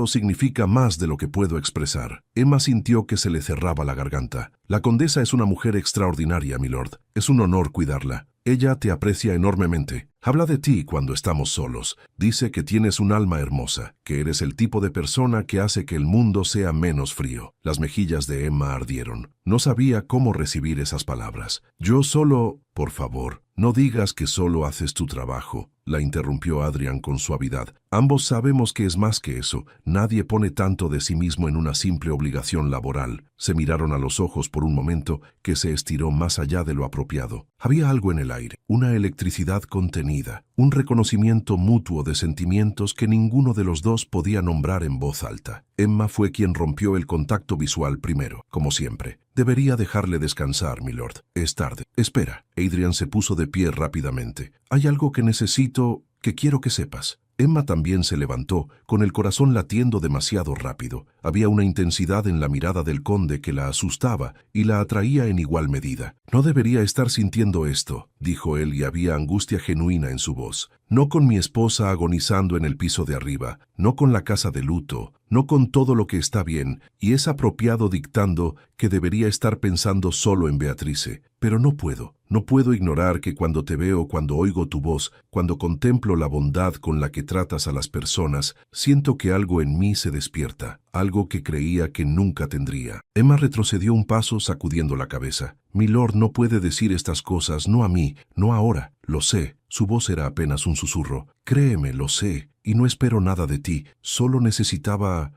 significa más de lo que puedo expresar. Emma sintió que se le cerraba la garganta. «La condesa es una mujer extraordinaria, milord. Es un honor cuidarla. Ella te aprecia enormemente. Habla de ti cuando estamos solos. Dice que tienes un alma hermosa, que eres el tipo de persona que hace que el mundo sea menos frío». Las mejillas de Emma ardieron. No sabía cómo recibir esas palabras. «Yo solo...» «Por favor, no digas que solo haces tu trabajo», la interrumpió Adrian con suavidad. «Ambos sabemos que es más que eso. Nadie pone tanto de sí mismo en una simple obligación laboral». Se miraron a los ojos por un momento que se estiró más allá de lo apropiado. Había algo en el aire, una electricidad contenida, un reconocimiento mutuo de sentimientos que ninguno de los dos podía nombrar en voz alta. Emma fue quien rompió el contacto visual primero, como siempre. «Debería dejarle descansar, milord. Es tarde». «Espera». Adrian se puso de pie rápidamente. «Hay algo que quiero que sepas». Emma también se levantó, con el corazón latiendo demasiado rápido. Había una intensidad en la mirada del conde que la asustaba y la atraía en igual medida. «No debería estar sintiendo esto», dijo él, y había angustia genuina en su voz. «No con mi esposa agonizando en el piso de arriba, no con la casa de luto, no con todo lo que está bien y es apropiado dictando que debería estar pensando solo en Beatrice. Pero no no puedo ignorar que cuando te veo, cuando oigo tu voz, cuando contemplo la bondad con la que tratas a las personas, siento que algo en mí se despierta, algo que creía que nunca tendría. Emma retrocedió un paso sacudiendo la cabeza. Milord no puede decir estas cosas, no a mí, no ahora. Lo sé. Su voz era apenas un susurro. Créeme, lo sé, y no espero nada de ti. Solo necesitaba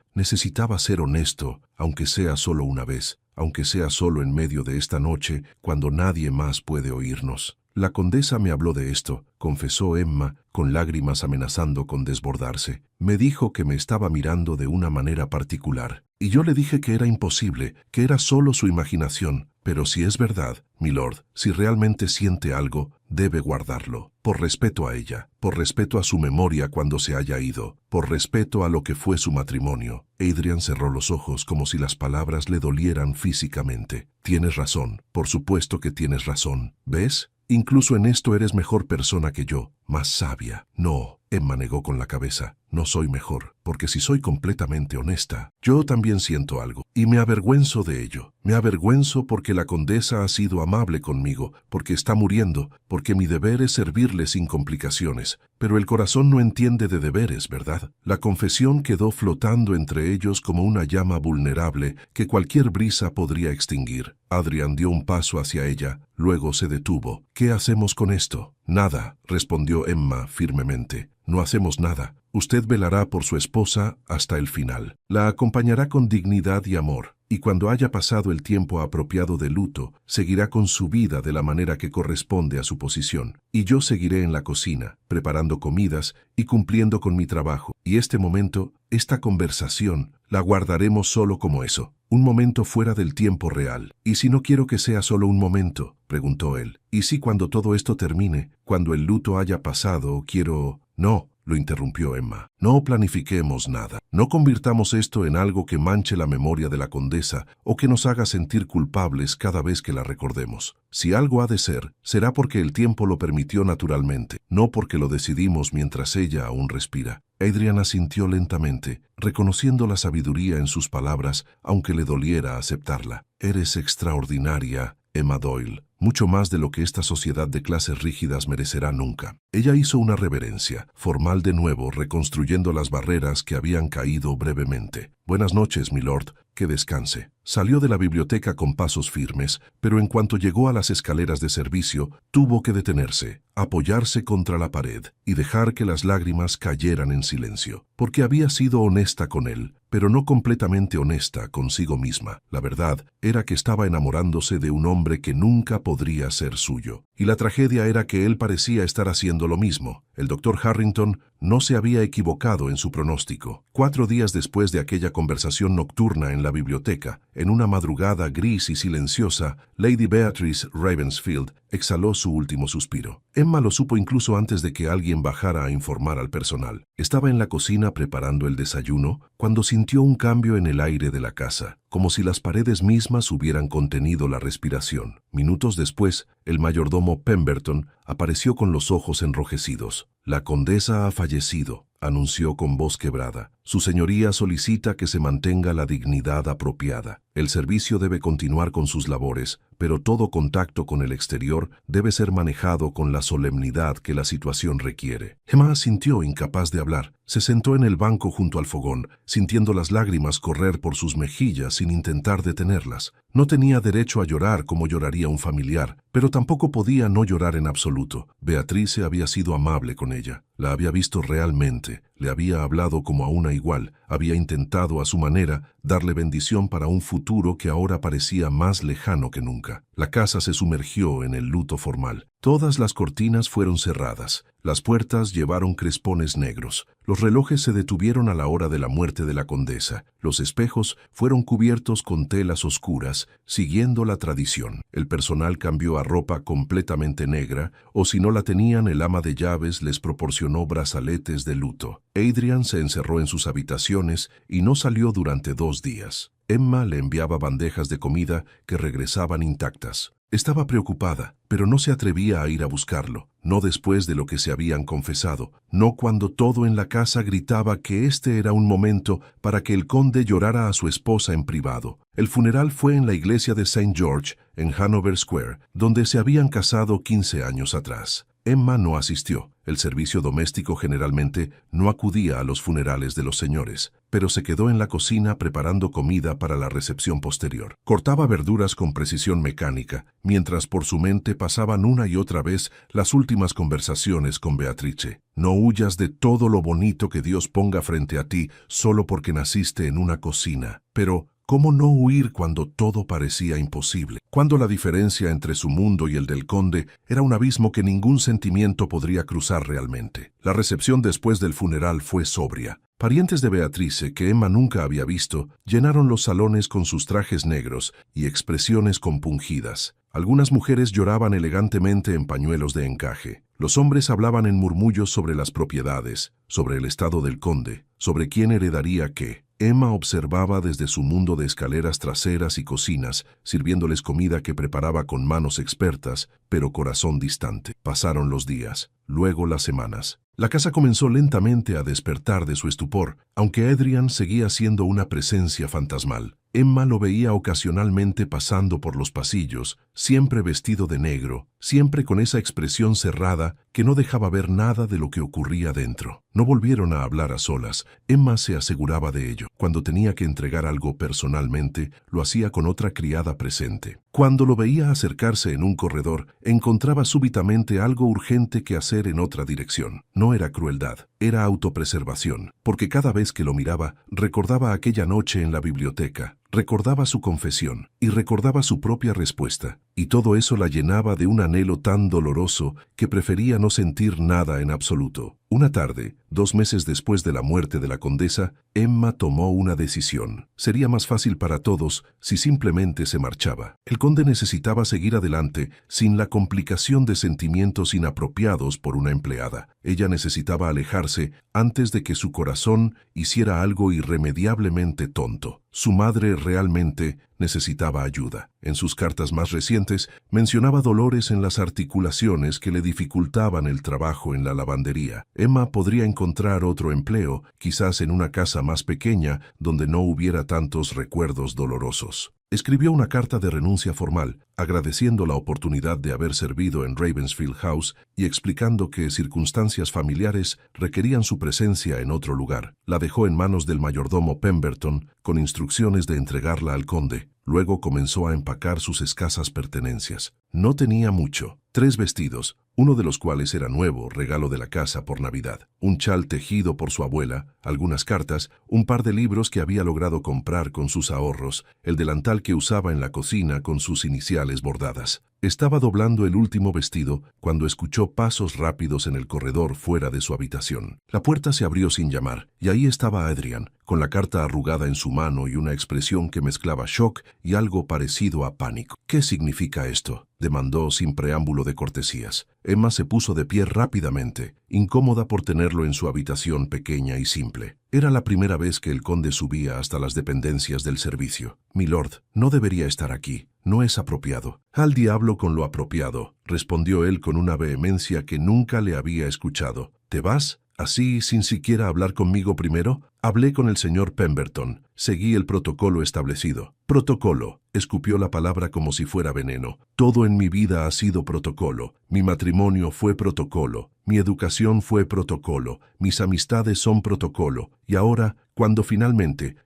ser honesto, aunque sea solo una vez, aunque sea solo en medio de esta noche, cuando nadie más puede oírnos. La condesa me habló de esto, confesó Emma, con lágrimas amenazando con desbordarse. Me dijo que me estaba mirando de una manera particular, y yo le dije que era imposible, que era solo su imaginación. Pero si es verdad, milord, si realmente siente algo, debe guardarlo, por respeto a ella, por respeto a su memoria cuando se haya ido, por respeto a lo que fue su matrimonio. Adrian cerró los ojos como si las palabras le dolieran físicamente. Tienes razón, por supuesto que tienes razón. ¿Ves? Incluso en esto eres mejor persona que yo, más sabia. No, Emma negó con la cabeza. No soy mejor, porque si soy completamente honesta, yo también siento algo, y me avergüenzo de ello. Me avergüenzo porque la condesa ha sido amable conmigo, porque está muriendo, porque mi deber es servirle sin complicaciones. Pero el corazón no entiende de deberes, ¿verdad? La confesión quedó flotando entre ellos como una llama vulnerable que cualquier brisa podría extinguir. Adrian dio un paso hacia ella, luego se detuvo. ¿Qué hacemos con esto? Nada, respondió Emma firmemente. No hacemos nada. Usted velará por su esposa hasta el final. La acompañará con dignidad y amor, y cuando haya pasado el tiempo apropiado de luto, seguirá con su vida de la manera que corresponde a su posición. Y yo seguiré en la cocina, preparando comidas y cumpliendo con mi trabajo. Y este momento, esta conversación, la guardaremos solo como eso, un momento fuera del tiempo real. ¿Y si no quiero que sea solo un momento?, preguntó él. ¿Y si cuando todo esto termine, cuando el luto haya pasado, quiero...? No, lo interrumpió Emma. No planifiquemos nada. No convirtamos esto en algo que manche la memoria de la condesa o que nos haga sentir culpables cada vez que la recordemos. Si algo ha de ser, será porque el tiempo lo permitió naturalmente, no porque lo decidimos mientras ella aún respira. Adrian asintió lentamente, reconociendo la sabiduría en sus palabras, aunque le doliera aceptarla. Eres extraordinaria, Emma Doyle, mucho más de lo que esta sociedad de clases rígidas merecerá nunca. Ella hizo una reverencia, formal de nuevo, reconstruyendo las barreras que habían caído brevemente. Buenas noches, milord, que descanse. Salió de la biblioteca con pasos firmes, pero en cuanto llegó a las escaleras de servicio, tuvo que detenerse, apoyarse contra la pared y dejar que las lágrimas cayeran en silencio, porque había sido honesta con él, pero no completamente honesta consigo misma. La verdad era que estaba enamorándose de un hombre que nunca podría ser suyo. Y la tragedia era que él parecía estar haciendo lo mismo. El doctor Harrington no se había equivocado en su pronóstico. 4 días después de aquella conversación nocturna en la biblioteca, en una madrugada gris y silenciosa, Lady Beatrice Ravensfield exhaló su último suspiro. Emma lo supo incluso antes de que alguien bajara a informar al personal. Estaba en la cocina preparando el desayuno cuando sintió un cambio en el aire de la casa, como si las paredes mismas hubieran contenido la respiración. Minutos después, el mayordomo Pemberton apareció con los ojos enrojecidos. La condesa ha fallecido, anunció con voz quebrada. Su señoría solicita que se mantenga la dignidad apropiada. El servicio debe continuar con sus labores, pero todo contacto con el exterior debe ser manejado con la solemnidad que la situación requiere. Emma sintió incapaz de hablar. Se sentó en el banco junto al fogón, sintiendo las lágrimas correr por sus mejillas sin intentar detenerlas. No tenía derecho a llorar como lloraría un familiar, pero tampoco podía no llorar en absoluto. Beatrice había sido amable con ella. La había visto realmente, le había hablado como a una igual, había intentado a su manera darle bendición para un futuro que ahora parecía más lejano que nunca. La casa se sumergió en el luto formal. Todas las cortinas fueron cerradas, las puertas llevaron crespones negros, los relojes se detuvieron a la hora de la muerte de la condesa, los espejos fueron cubiertos con telas oscuras, siguiendo la tradición. El personal cambió a ropa completamente negra, o si no la tenían, el ama de llaves les proporcionó brazaletes de luto. Adrian se encerró en sus habitaciones y no salió durante 2 días. Emma le enviaba bandejas de comida que regresaban intactas. Estaba preocupada, pero no se atrevía a ir a buscarlo, no después de lo que se habían confesado, no cuando todo en la casa gritaba que este era un momento para que el conde llorara a su esposa en privado. El funeral fue en la iglesia de St. George, en Hanover Square, donde se habían casado 15 años atrás. Emma no asistió. El servicio doméstico generalmente no acudía a los funerales de los señores, pero se quedó en la cocina preparando comida para la recepción posterior. Cortaba verduras con precisión mecánica, mientras por su mente pasaban una y otra vez las últimas conversaciones con Beatrice. No huyas de todo lo bonito que Dios ponga frente a ti solo porque naciste en una cocina. Pero ¿cómo no huir cuando todo parecía imposible? Cuando la diferencia entre su mundo y el del conde era un abismo que ningún sentimiento podría cruzar realmente. La recepción después del funeral fue sobria. Parientes de Beatrice, que Emma nunca había visto, llenaron los salones con sus trajes negros y expresiones compungidas. Algunas mujeres lloraban elegantemente en pañuelos de encaje. Los hombres hablaban en murmullos sobre las propiedades, sobre el estado del conde, sobre quién heredaría qué. Emma observaba desde su mundo de escaleras traseras y cocinas, sirviéndoles comida que preparaba con manos expertas, pero corazón distante. Pasaron los días, luego las semanas. La casa comenzó lentamente a despertar de su estupor, aunque Adrian seguía siendo una presencia fantasmal. Emma lo veía ocasionalmente pasando por los pasillos, siempre vestido de negro, siempre con esa expresión cerrada que no dejaba ver nada de lo que ocurría dentro. No volvieron a hablar a solas. Emma se aseguraba de ello. Cuando tenía que entregar algo personalmente, lo hacía con otra criada presente. Cuando lo veía acercarse en un corredor, encontraba súbitamente algo urgente que hacer en otra dirección. No era crueldad, era autopreservación, porque cada vez que lo miraba, recordaba aquella noche en la biblioteca. Recordaba su confesión y recordaba su propia respuesta, y todo eso la llenaba de un anhelo tan doloroso que prefería no sentir nada en absoluto. Una tarde, 2 meses después de la muerte de la condesa, Emma tomó una decisión. Sería más fácil para todos si simplemente se marchaba. El conde necesitaba seguir adelante sin la complicación de sentimientos inapropiados por una empleada. Ella necesitaba alejarse antes de que su corazón hiciera algo irremediablemente tonto. Su madre realmente necesitaba ayuda. En sus cartas más recientes mencionaba dolores en las articulaciones que le dificultaban el trabajo en la lavandería. Emma podría encontrar otro empleo, quizás en una casa más pequeña donde no hubiera tantos recuerdos dolorosos. Escribió una carta de renuncia formal, agradeciendo la oportunidad de haber servido en Ravensfield House y explicando que circunstancias familiares requerían su presencia en otro lugar. La dejó en manos del mayordomo Pemberton con instrucciones de entregarla al conde. Luego comenzó a empacar sus escasas pertenencias. No tenía mucho. 3 vestidos, uno de los cuales era nuevo, regalo de la casa por Navidad, un chal tejido por su abuela, algunas cartas, un par de libros que había logrado comprar con sus ahorros, el delantal que usaba en la cocina con sus iniciales bordadas. Estaba doblando el último vestido cuando escuchó pasos rápidos en el corredor fuera de su habitación. La puerta se abrió sin llamar, y ahí estaba Adrian, con la carta arrugada en su mano y una expresión que mezclaba shock y algo parecido a pánico. ¿Qué significa esto?, demandó sin preámbulo de cortesías. Emma se puso de pie rápidamente, incómoda por tenerlo en su habitación pequeña y simple. Era la primera vez que el conde subía hasta las dependencias del servicio. «Milord, no debería estar aquí. No es apropiado». «Al diablo con lo apropiado», respondió él con una vehemencia que nunca le había escuchado. «¿Te vas? ¿Así, sin siquiera hablar conmigo primero?» «Hablé con el señor Pemberton. Seguí el protocolo establecido». «Protocolo», escupió la palabra como si fuera veneno. «Todo en mi vida ha sido protocolo. Mi matrimonio fue protocolo. Mi educación fue protocolo. Mis amistades son protocolo. Y ahora, cuando finalmente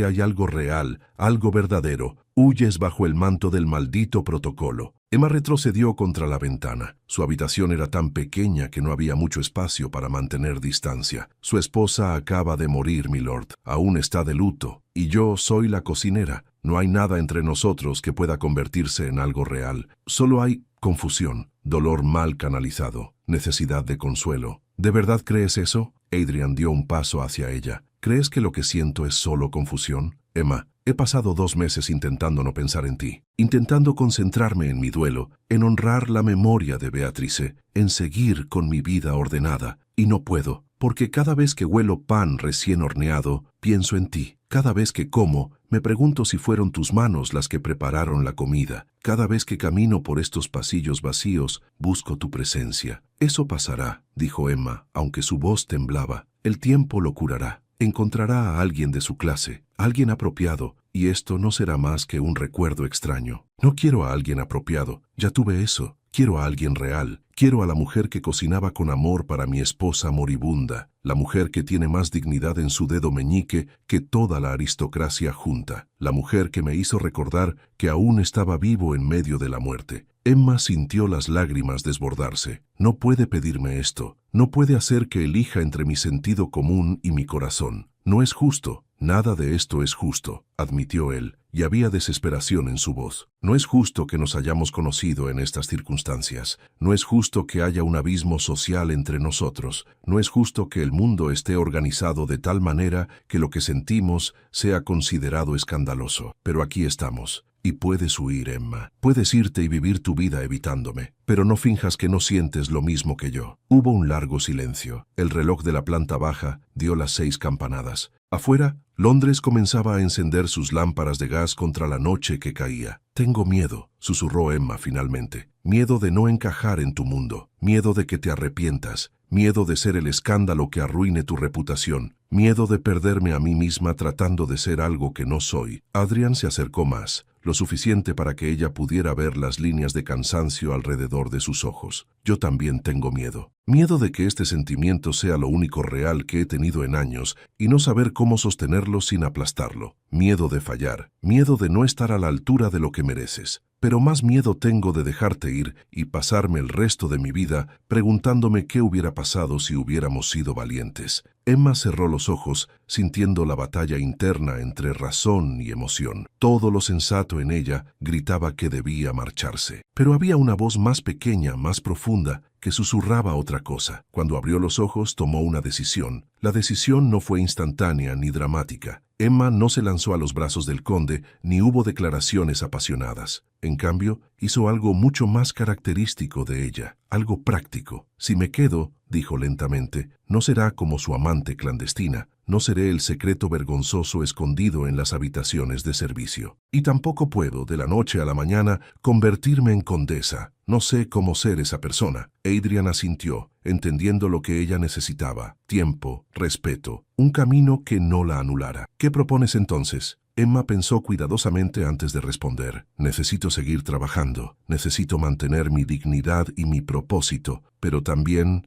hay algo real, algo verdadero, huyes bajo el manto del maldito protocolo». Emma retrocedió contra la ventana. Su habitación era tan pequeña que no había mucho espacio para mantener distancia. «Su esposa acaba de morir, milord. Aún está de luto. Y yo soy la cocinera. No hay nada entre nosotros que pueda convertirse en algo real. Solo hay confusión, dolor mal canalizado, necesidad de consuelo». «¿De verdad crees eso?». Adrian dio un paso hacia ella. «¿Crees que lo que siento es solo confusión?». «Emma, he pasado 2 meses intentando no pensar en ti, intentando concentrarme en mi duelo, en honrar la memoria de Beatrice, en seguir con mi vida ordenada, y no puedo, porque cada vez que huelo pan recién horneado, pienso en ti. Cada vez que como, me pregunto si fueron tus manos las que prepararon la comida. Cada vez que camino por estos pasillos vacíos, busco tu presencia». «Eso pasará», dijo Emma, aunque su voz temblaba. «El tiempo lo curará. Encontrará a alguien de su clase, alguien apropiado, y esto no será más que un recuerdo extraño. No quiero a alguien apropiado, ya tuve eso. Quiero a alguien real. Quiero a la mujer que cocinaba con amor para mi esposa moribunda, la mujer que tiene más dignidad en su dedo meñique que toda la aristocracia junta, la mujer que me hizo recordar que aún estaba vivo en medio de la muerte. Emma sintió las lágrimas desbordarse. No puede pedirme esto. No puede hacer que elija entre mi sentido común y mi corazón. No es justo. Nada de esto es justo, admitió él, y había desesperación en su voz. No es justo que nos hayamos conocido en estas circunstancias. No es justo que haya un abismo social entre nosotros. No es justo que el mundo esté organizado de tal manera que lo que sentimos sea considerado escandaloso. Pero aquí estamos. Y puedes huir, Emma. Puedes irte y vivir tu vida evitándome. Pero no finjas que no sientes lo mismo que yo. Hubo un largo silencio. El reloj de la planta baja dio las 6 campanadas. Afuera, Londres comenzaba a encender sus lámparas de gas contra la noche que caía. «Tengo miedo», susurró Emma finalmente. «Miedo de no encajar en tu mundo. Miedo de que te arrepientas. Miedo de ser el escándalo que arruine tu reputación. Miedo de perderme a mí misma tratando de ser algo que no soy». Adrian se acercó más, lo suficiente para que ella pudiera ver las líneas de cansancio alrededor de sus ojos. «Yo también tengo miedo. Miedo de que este sentimiento sea lo único real que he tenido en años y no saber cómo sostenerlo sin aplastarlo. Miedo de fallar. Miedo de no estar a la altura de lo que mereces. Pero más miedo tengo de dejarte ir y pasarme el resto de mi vida preguntándome qué hubiera pasado si hubiéramos sido valientes». Emma cerró los ojos, sintiendo la batalla interna entre razón y emoción. Todo lo sensato en ella gritaba que debía marcharse. Pero había una voz más pequeña, más profunda, que susurraba otra cosa. Cuando abrió los ojos, tomó una decisión. La decisión no fue instantánea ni dramática. Emma no se lanzó a los brazos del conde, ni hubo declaraciones apasionadas. En cambio, hizo algo mucho más característico de ella, algo práctico. «Si me quedo», dijo lentamente, «no será como su amante clandestina. No seré el secreto vergonzoso escondido en las habitaciones de servicio. Y tampoco puedo, de la noche a la mañana, convertirme en condesa. No sé cómo ser esa persona». Adrian asintió, entendiendo lo que ella necesitaba: tiempo, respeto, un camino que no la anulara. «¿Qué propones entonces?». Emma pensó cuidadosamente antes de responder. «Necesito seguir trabajando, necesito mantener mi dignidad y mi propósito, pero también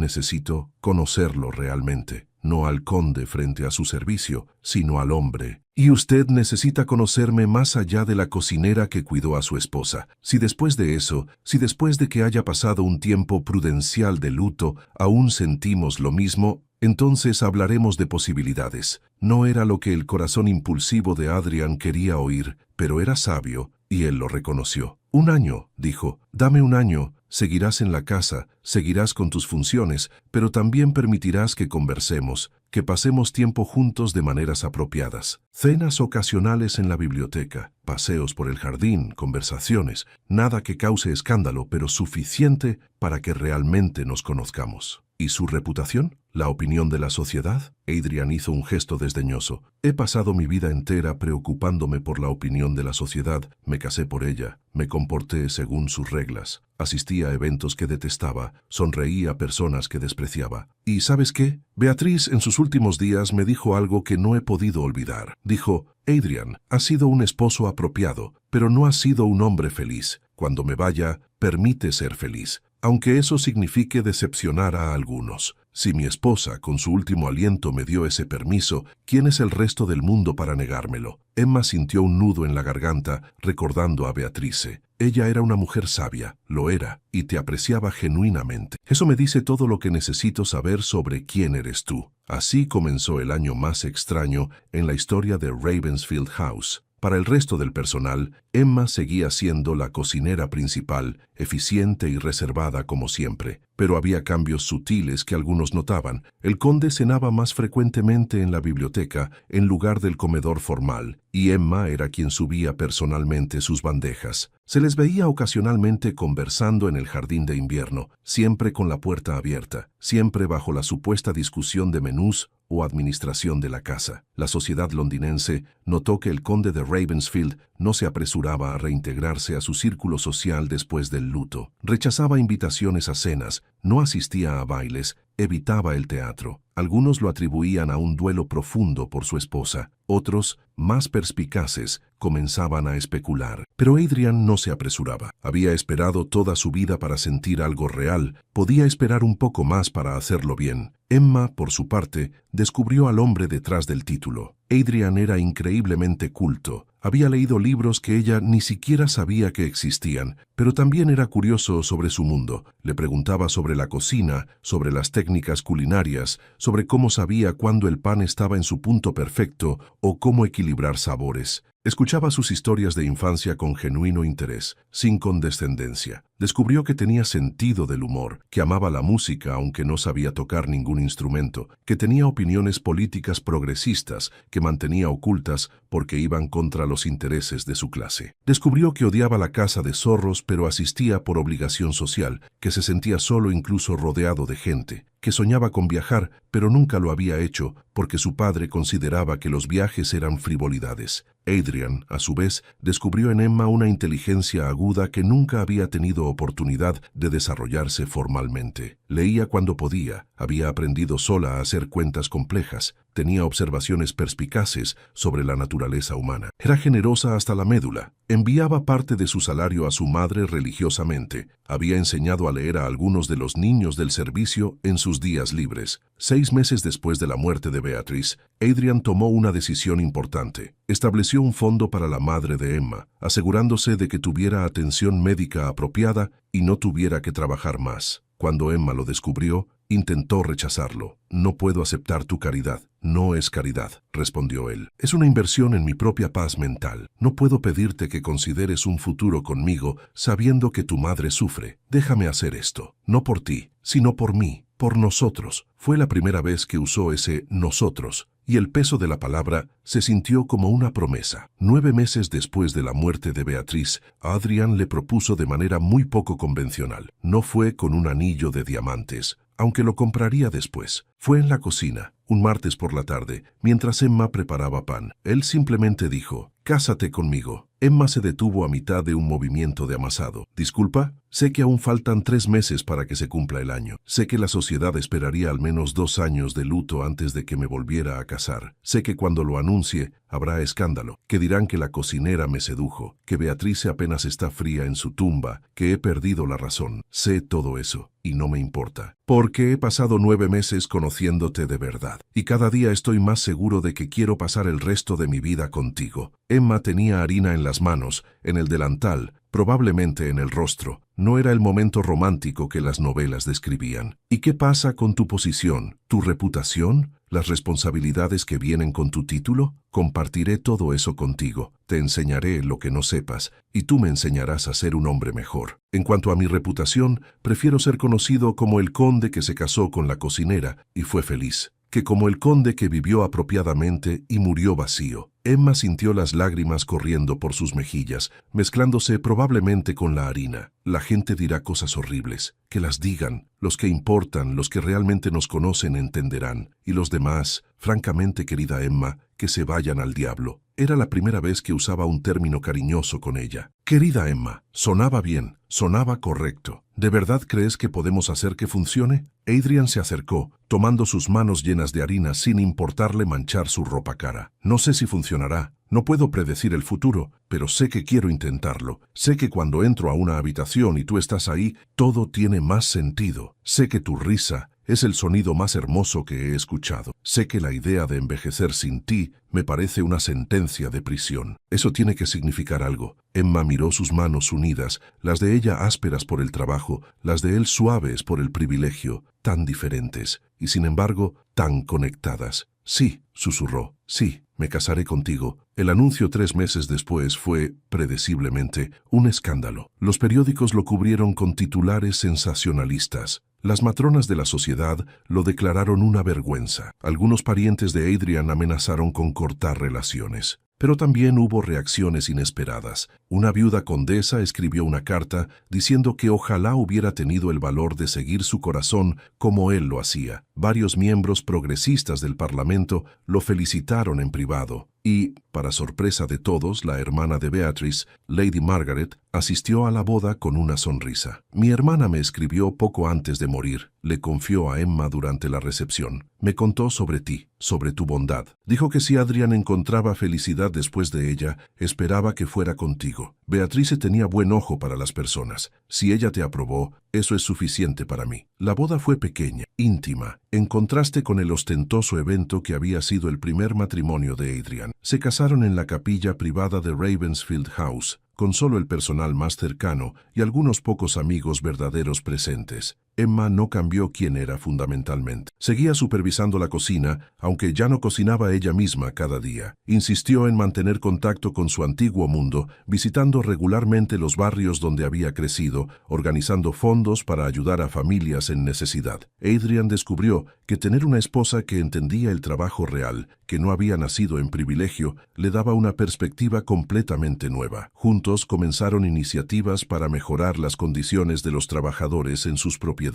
necesito conocerlo realmente. No al conde frente a su servicio, sino al hombre. Y usted necesita conocerme más allá de la cocinera que cuidó a su esposa. Si después de eso, si después de que haya pasado un tiempo prudencial de luto, aún sentimos lo mismo, entonces hablaremos de posibilidades». No era lo que el corazón impulsivo de Adrian quería oír, pero era sabio, y él lo reconoció. «Un año», dijo, «dame un año. Seguirás en la casa, seguirás con tus funciones, pero también permitirás que conversemos, que pasemos tiempo juntos de maneras apropiadas. Cenas ocasionales en la biblioteca, paseos por el jardín, conversaciones, nada que cause escándalo, pero suficiente para que realmente nos conozcamos». «¿Y su reputación? ¿La opinión de la sociedad?». Adrian hizo un gesto desdeñoso. «He pasado mi vida entera preocupándome por la opinión de la sociedad. Me casé por ella, me comporté según sus reglas, asistí a eventos que detestaba, sonreí a personas que despreciaba. ¿Y sabes qué? Beatriz en sus últimos días me dijo algo que no he podido olvidar. Dijo: Adrian, has sido un esposo apropiado, pero no has sido un hombre feliz. Cuando me vaya, permite ser feliz, aunque eso signifique decepcionar a algunos. Si mi esposa, con su último aliento, me dio ese permiso, ¿quién es el resto del mundo para negármelo?». Emma sintió un nudo en la garganta, recordando a Beatrice. Ella era una mujer sabia, lo era, y te apreciaba genuinamente. «Eso me dice todo lo que necesito saber sobre quién eres tú». Así comenzó el año más extraño en la historia de Ravensfield House. Para el resto del personal, Emma seguía siendo la cocinera principal, eficiente y reservada como siempre. Pero había cambios sutiles que algunos notaban. El conde cenaba más frecuentemente en la biblioteca en lugar del comedor formal, y Emma era quien subía personalmente sus bandejas. Se les veía ocasionalmente conversando en el jardín de invierno, siempre con la puerta abierta, siempre bajo la supuesta discusión de menús o administración de la casa. La sociedad londinense notó que el conde de Ravensfield no se apresuraba a reintegrarse a su círculo social después del luto. Rechazaba invitaciones a cenas, no asistía a bailes, evitaba el teatro. Algunos lo atribuían a un duelo profundo por su esposa. Otros, más perspicaces, comenzaban a especular. Pero Adrian no se apresuraba. Había esperado toda su vida para sentir algo real. Podía esperar un poco más para hacerlo bien. Emma, por su parte, descubrió al hombre detrás del título. Adrian era increíblemente culto. Había leído libros que ella ni siquiera sabía que existían, pero también era curioso sobre su mundo. Le preguntaba sobre la cocina, sobre las técnicas culinarias, sobre cómo sabía cuándo el pan estaba en su punto perfecto o cómo equilibrar sabores. Escuchaba sus historias de infancia con genuino interés, sin condescendencia. Descubrió que tenía sentido del humor, que amaba la música aunque no sabía tocar ningún instrumento, que tenía opiniones políticas progresistas que mantenía ocultas porque iban contra los intereses de su clase. Descubrió que odiaba la casa de zorros pero asistía por obligación social, que se sentía solo incluso rodeado de gente, que soñaba con viajar pero nunca lo había hecho porque su padre consideraba que los viajes eran frivolidades. Adrian, a su vez, descubrió en Emma una inteligencia aguda que nunca había tenido oportunidad de desarrollarse formalmente. Leía cuando podía, había aprendido sola a hacer cuentas complejas, tenía observaciones perspicaces sobre la naturaleza humana. Era generosa hasta la médula. Enviaba parte de su salario a su madre religiosamente. Había enseñado a leer a algunos de los niños del servicio en sus días libres. 6 meses después de la muerte de Beatrice, Adrian tomó una decisión importante. Estableció un fondo para la madre de Emma, asegurándose de que tuviera atención médica apropiada y no tuviera que trabajar más. Cuando Emma lo descubrió, intentó rechazarlo. «No puedo aceptar tu caridad. No es caridad», respondió él. «Es una inversión en mi propia paz mental. No puedo pedirte que consideres un futuro conmigo sabiendo que tu madre sufre. Déjame hacer esto. No por ti, sino por mí, por nosotros». Fue la primera vez que usó ese «nosotros», y el peso de la palabra se sintió como una promesa. 9 meses después de la muerte de Beatrice, Adrian le propuso de manera muy poco convencional. No fue con un anillo de diamantes, aunque lo compraría después. Fue en la cocina, un martes por la tarde, mientras Emma preparaba pan. Él simplemente dijo, «Cásate conmigo». Emma se detuvo a mitad de un movimiento de amasado. «¿Disculpa? Sé que aún faltan 3 meses para que se cumpla el año. Sé que la sociedad esperaría al menos 2 años de luto antes de que me volviera a casar. Sé que cuando lo anuncie, habrá escándalo, que dirán que la cocinera me sedujo, que Beatrice apenas está fría en su tumba, que he perdido la razón. Sé todo eso, y no me importa. Porque he pasado 9 meses conociéndote de verdad, y cada día estoy más seguro de que quiero pasar el resto de mi vida contigo». Emma tenía harina en las manos, en el delantal, probablemente en el rostro. No era el momento romántico que las novelas describían. ¿Y qué pasa con tu posición, tu reputación, las responsabilidades que vienen con tu título? Compartiré todo eso contigo. Te enseñaré lo que no sepas, y tú me enseñarás a ser un hombre mejor. En cuanto a mi reputación, prefiero ser conocido como el conde que se casó con la cocinera y fue feliz, que como el conde que vivió apropiadamente y murió vacío. Emma sintió las lágrimas corriendo por sus mejillas, mezclándose probablemente con la harina. La gente dirá cosas horribles. Que las digan. Los que importan, los que realmente nos conocen entenderán. Y los demás, francamente, querida Emma, que se vayan al diablo. Era la primera vez que usaba un término cariñoso con ella. Querida Emma, sonaba bien, sonaba correcto. ¿De verdad crees que podemos hacer que funcione? Adrian se acercó, tomando sus manos llenas de harina sin importarle manchar su ropa cara. No sé si funcionará. No puedo predecir el futuro, pero sé que quiero intentarlo. Sé que cuando entro a una habitación y tú estás ahí, todo tiene más sentido. Sé que tu risa es el sonido más hermoso que he escuchado. Sé que la idea de envejecer sin ti me parece una sentencia de prisión. Eso tiene que significar algo. Emma miró sus manos unidas, las de ella ásperas por el trabajo, las de él suaves por el privilegio, tan diferentes, y sin embargo, tan conectadas. Sí, susurró, sí, me casaré contigo. El anuncio 3 meses después fue, predeciblemente, un escándalo. Los periódicos lo cubrieron con titulares sensacionalistas. Las matronas de la sociedad lo declararon una vergüenza. Algunos parientes de Adrian amenazaron con cortar relaciones. Pero también hubo reacciones inesperadas. Una viuda condesa escribió una carta diciendo que ojalá hubiera tenido el valor de seguir su corazón como él lo hacía. Varios miembros progresistas del Parlamento lo felicitaron en privado. Y, para sorpresa de todos, la hermana de Beatrice, Lady Margaret, Asistió a la boda con una sonrisa. Mi hermana me escribió poco antes de morir. Le confió a Emma durante la recepción. Me contó sobre ti, sobre tu bondad. Dijo que si Adrian encontraba felicidad después de ella, esperaba que fuera contigo. Beatrice tenía buen ojo para las personas. Si ella te aprobó, eso es suficiente para mí. La boda fue pequeña, íntima, en contraste con el ostentoso evento que había sido el primer matrimonio de Adrian. Se casaron en la capilla privada de Ravensfield House, con solo el personal más cercano y algunos pocos amigos verdaderos presentes. Emma no cambió quién era fundamentalmente. Seguía supervisando la cocina, aunque ya no cocinaba ella misma cada día. Insistió en mantener contacto con su antiguo mundo, visitando regularmente los barrios donde había crecido, organizando fondos para ayudar a familias en necesidad. Adrian descubrió que tener una esposa que entendía el trabajo real, que no había nacido en privilegio, le daba una perspectiva completamente nueva. Juntos comenzaron iniciativas para mejorar las condiciones de los trabajadores en sus propiedades.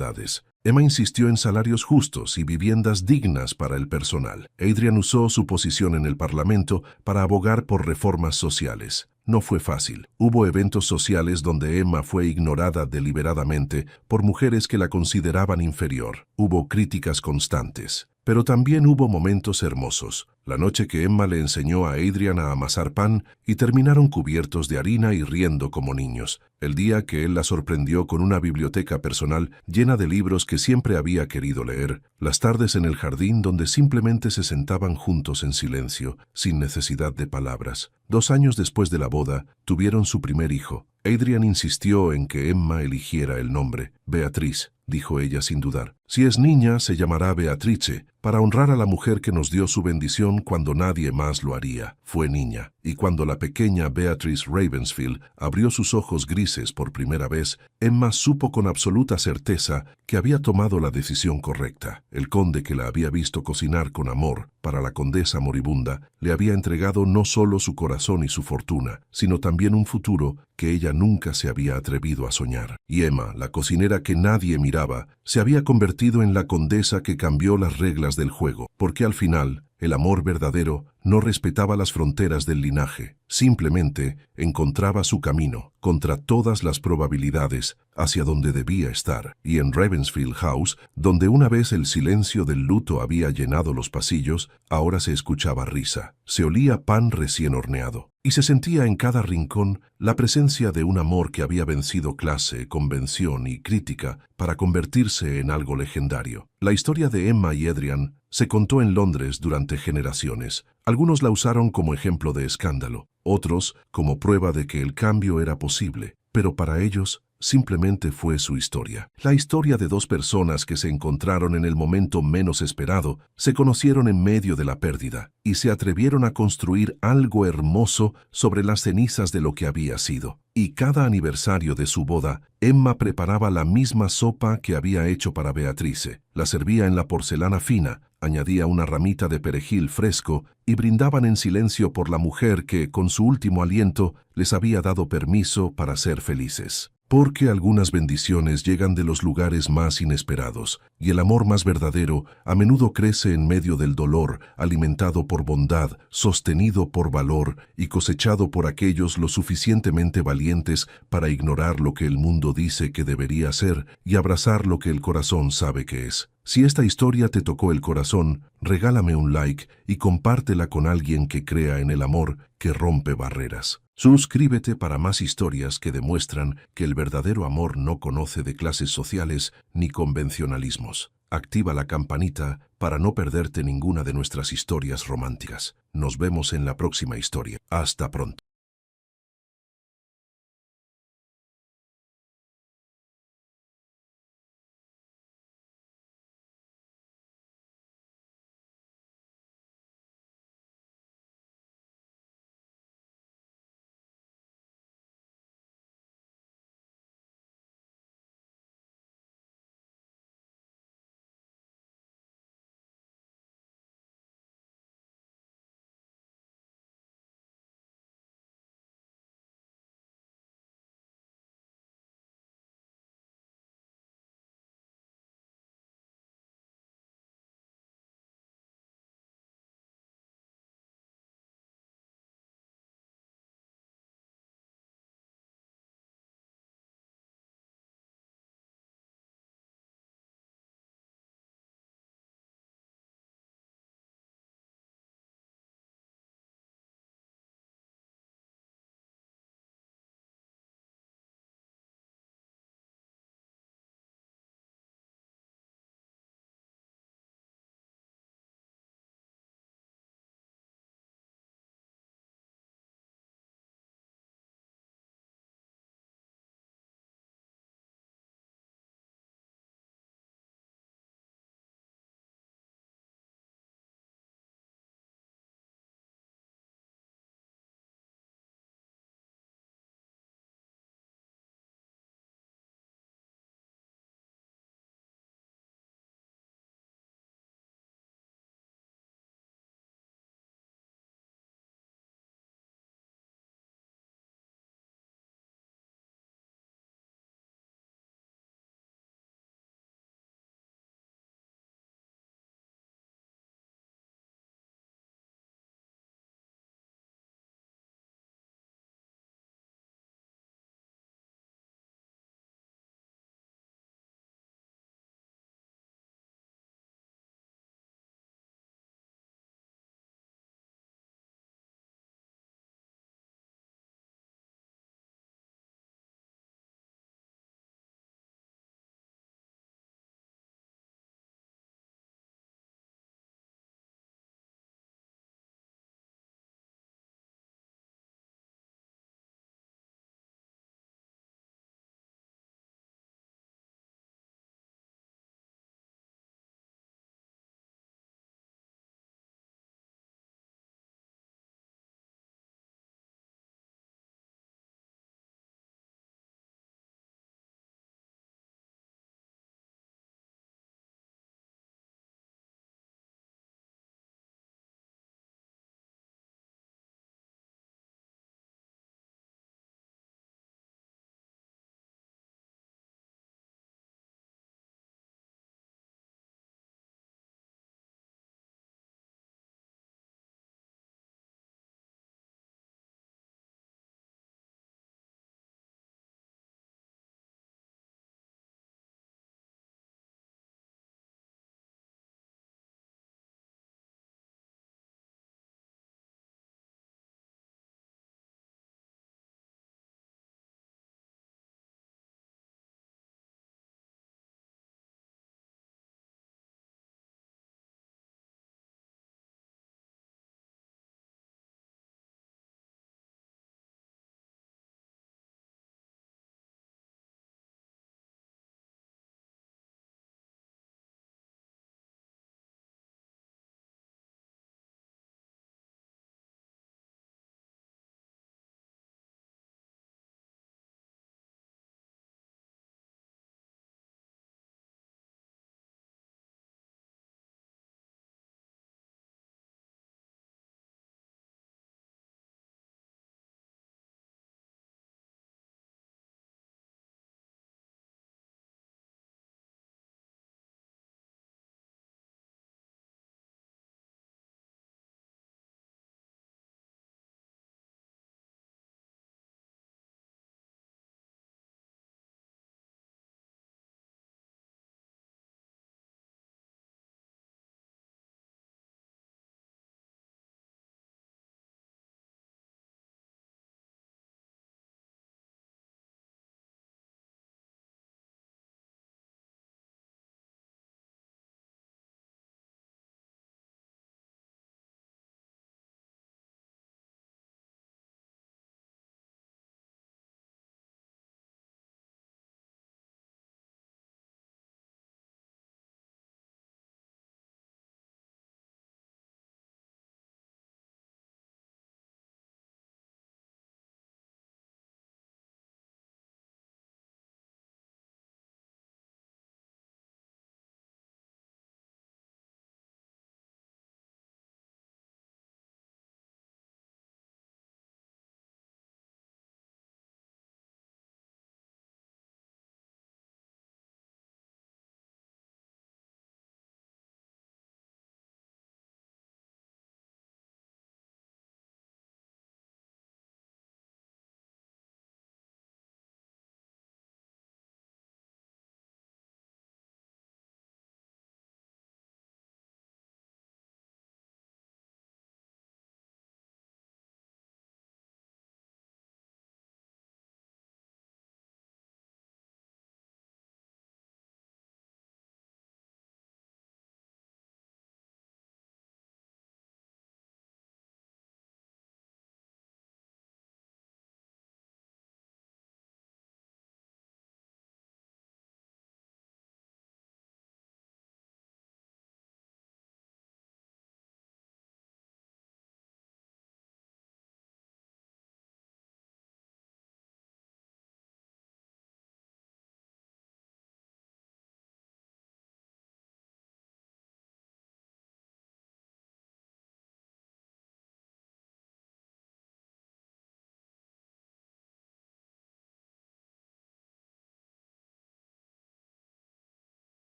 Emma insistió en salarios justos y viviendas dignas para el personal. Adrian usó su posición en el Parlamento para abogar por reformas sociales. No fue fácil. Hubo eventos sociales donde Emma fue ignorada deliberadamente por mujeres que la consideraban inferior. Hubo críticas constantes. Pero también hubo momentos hermosos. La noche que Emma le enseñó a Adrian a amasar pan y terminaron cubiertos de harina y riendo como niños. El día que él la sorprendió con una biblioteca personal llena de libros que siempre había querido leer. Las tardes en el jardín donde simplemente se sentaban juntos en silencio, sin necesidad de palabras. 2 años después de la boda, tuvieron su primer hijo. Adrian insistió en que Emma eligiera el nombre. Beatriz, dijo ella sin dudar. Si es niña, se llamará Beatrice, para honrar a la mujer que nos dio su bendición cuando nadie más lo haría. Fue niña, y cuando la pequeña Beatrice Ravensfield abrió sus ojos grises por primera vez, Emma supo con absoluta certeza que había tomado la decisión correcta. El conde que la había visto cocinar con amor para la condesa moribunda le había entregado no solo su corazón y su fortuna, sino también un futuro que ella nunca se había atrevido a soñar. Y Emma, la cocinera que nadie miraba, se había convertido en la condesa que cambió las reglas del juego, porque al final, el amor verdadero no respetaba las fronteras del linaje, simplemente encontraba su camino, contra todas las probabilidades, hacia donde debía estar. Y en Ravensfield House, donde una vez el silencio del luto había llenado los pasillos, ahora se escuchaba risa, se olía pan recién horneado, y se sentía en cada rincón la presencia de un amor que había vencido clase, convención y crítica para convertirse en algo legendario. La historia de Emma y Adrian se contó en Londres durante generaciones. Algunos la usaron como ejemplo de escándalo, otros como prueba de que el cambio era posible, pero para ellos simplemente fue su historia. La historia de 2 personas que se encontraron en el momento menos esperado, se conocieron en medio de la pérdida y se atrevieron a construir algo hermoso sobre las cenizas de lo que había sido. Y cada aniversario de su boda, Emma preparaba la misma sopa que había hecho para Beatrice. La servía en la porcelana fina, añadía una ramita de perejil fresco y brindaban en silencio por la mujer que, con su último aliento, les había dado permiso para ser felices. Porque algunas bendiciones llegan de los lugares más inesperados, y el amor más verdadero a menudo crece en medio del dolor, alimentado por bondad, sostenido por valor y cosechado por aquellos lo suficientemente valientes para ignorar lo que el mundo dice que debería ser y abrazar lo que el corazón sabe que es. Si esta historia te tocó el corazón, regálame un like y compártela con alguien que crea en el amor que rompe barreras. Suscríbete para más historias que demuestran que el verdadero amor no conoce de clases sociales ni convencionalismos. Activa la campanita para no perderte ninguna de nuestras historias románticas. Nos vemos en la próxima historia. Hasta pronto.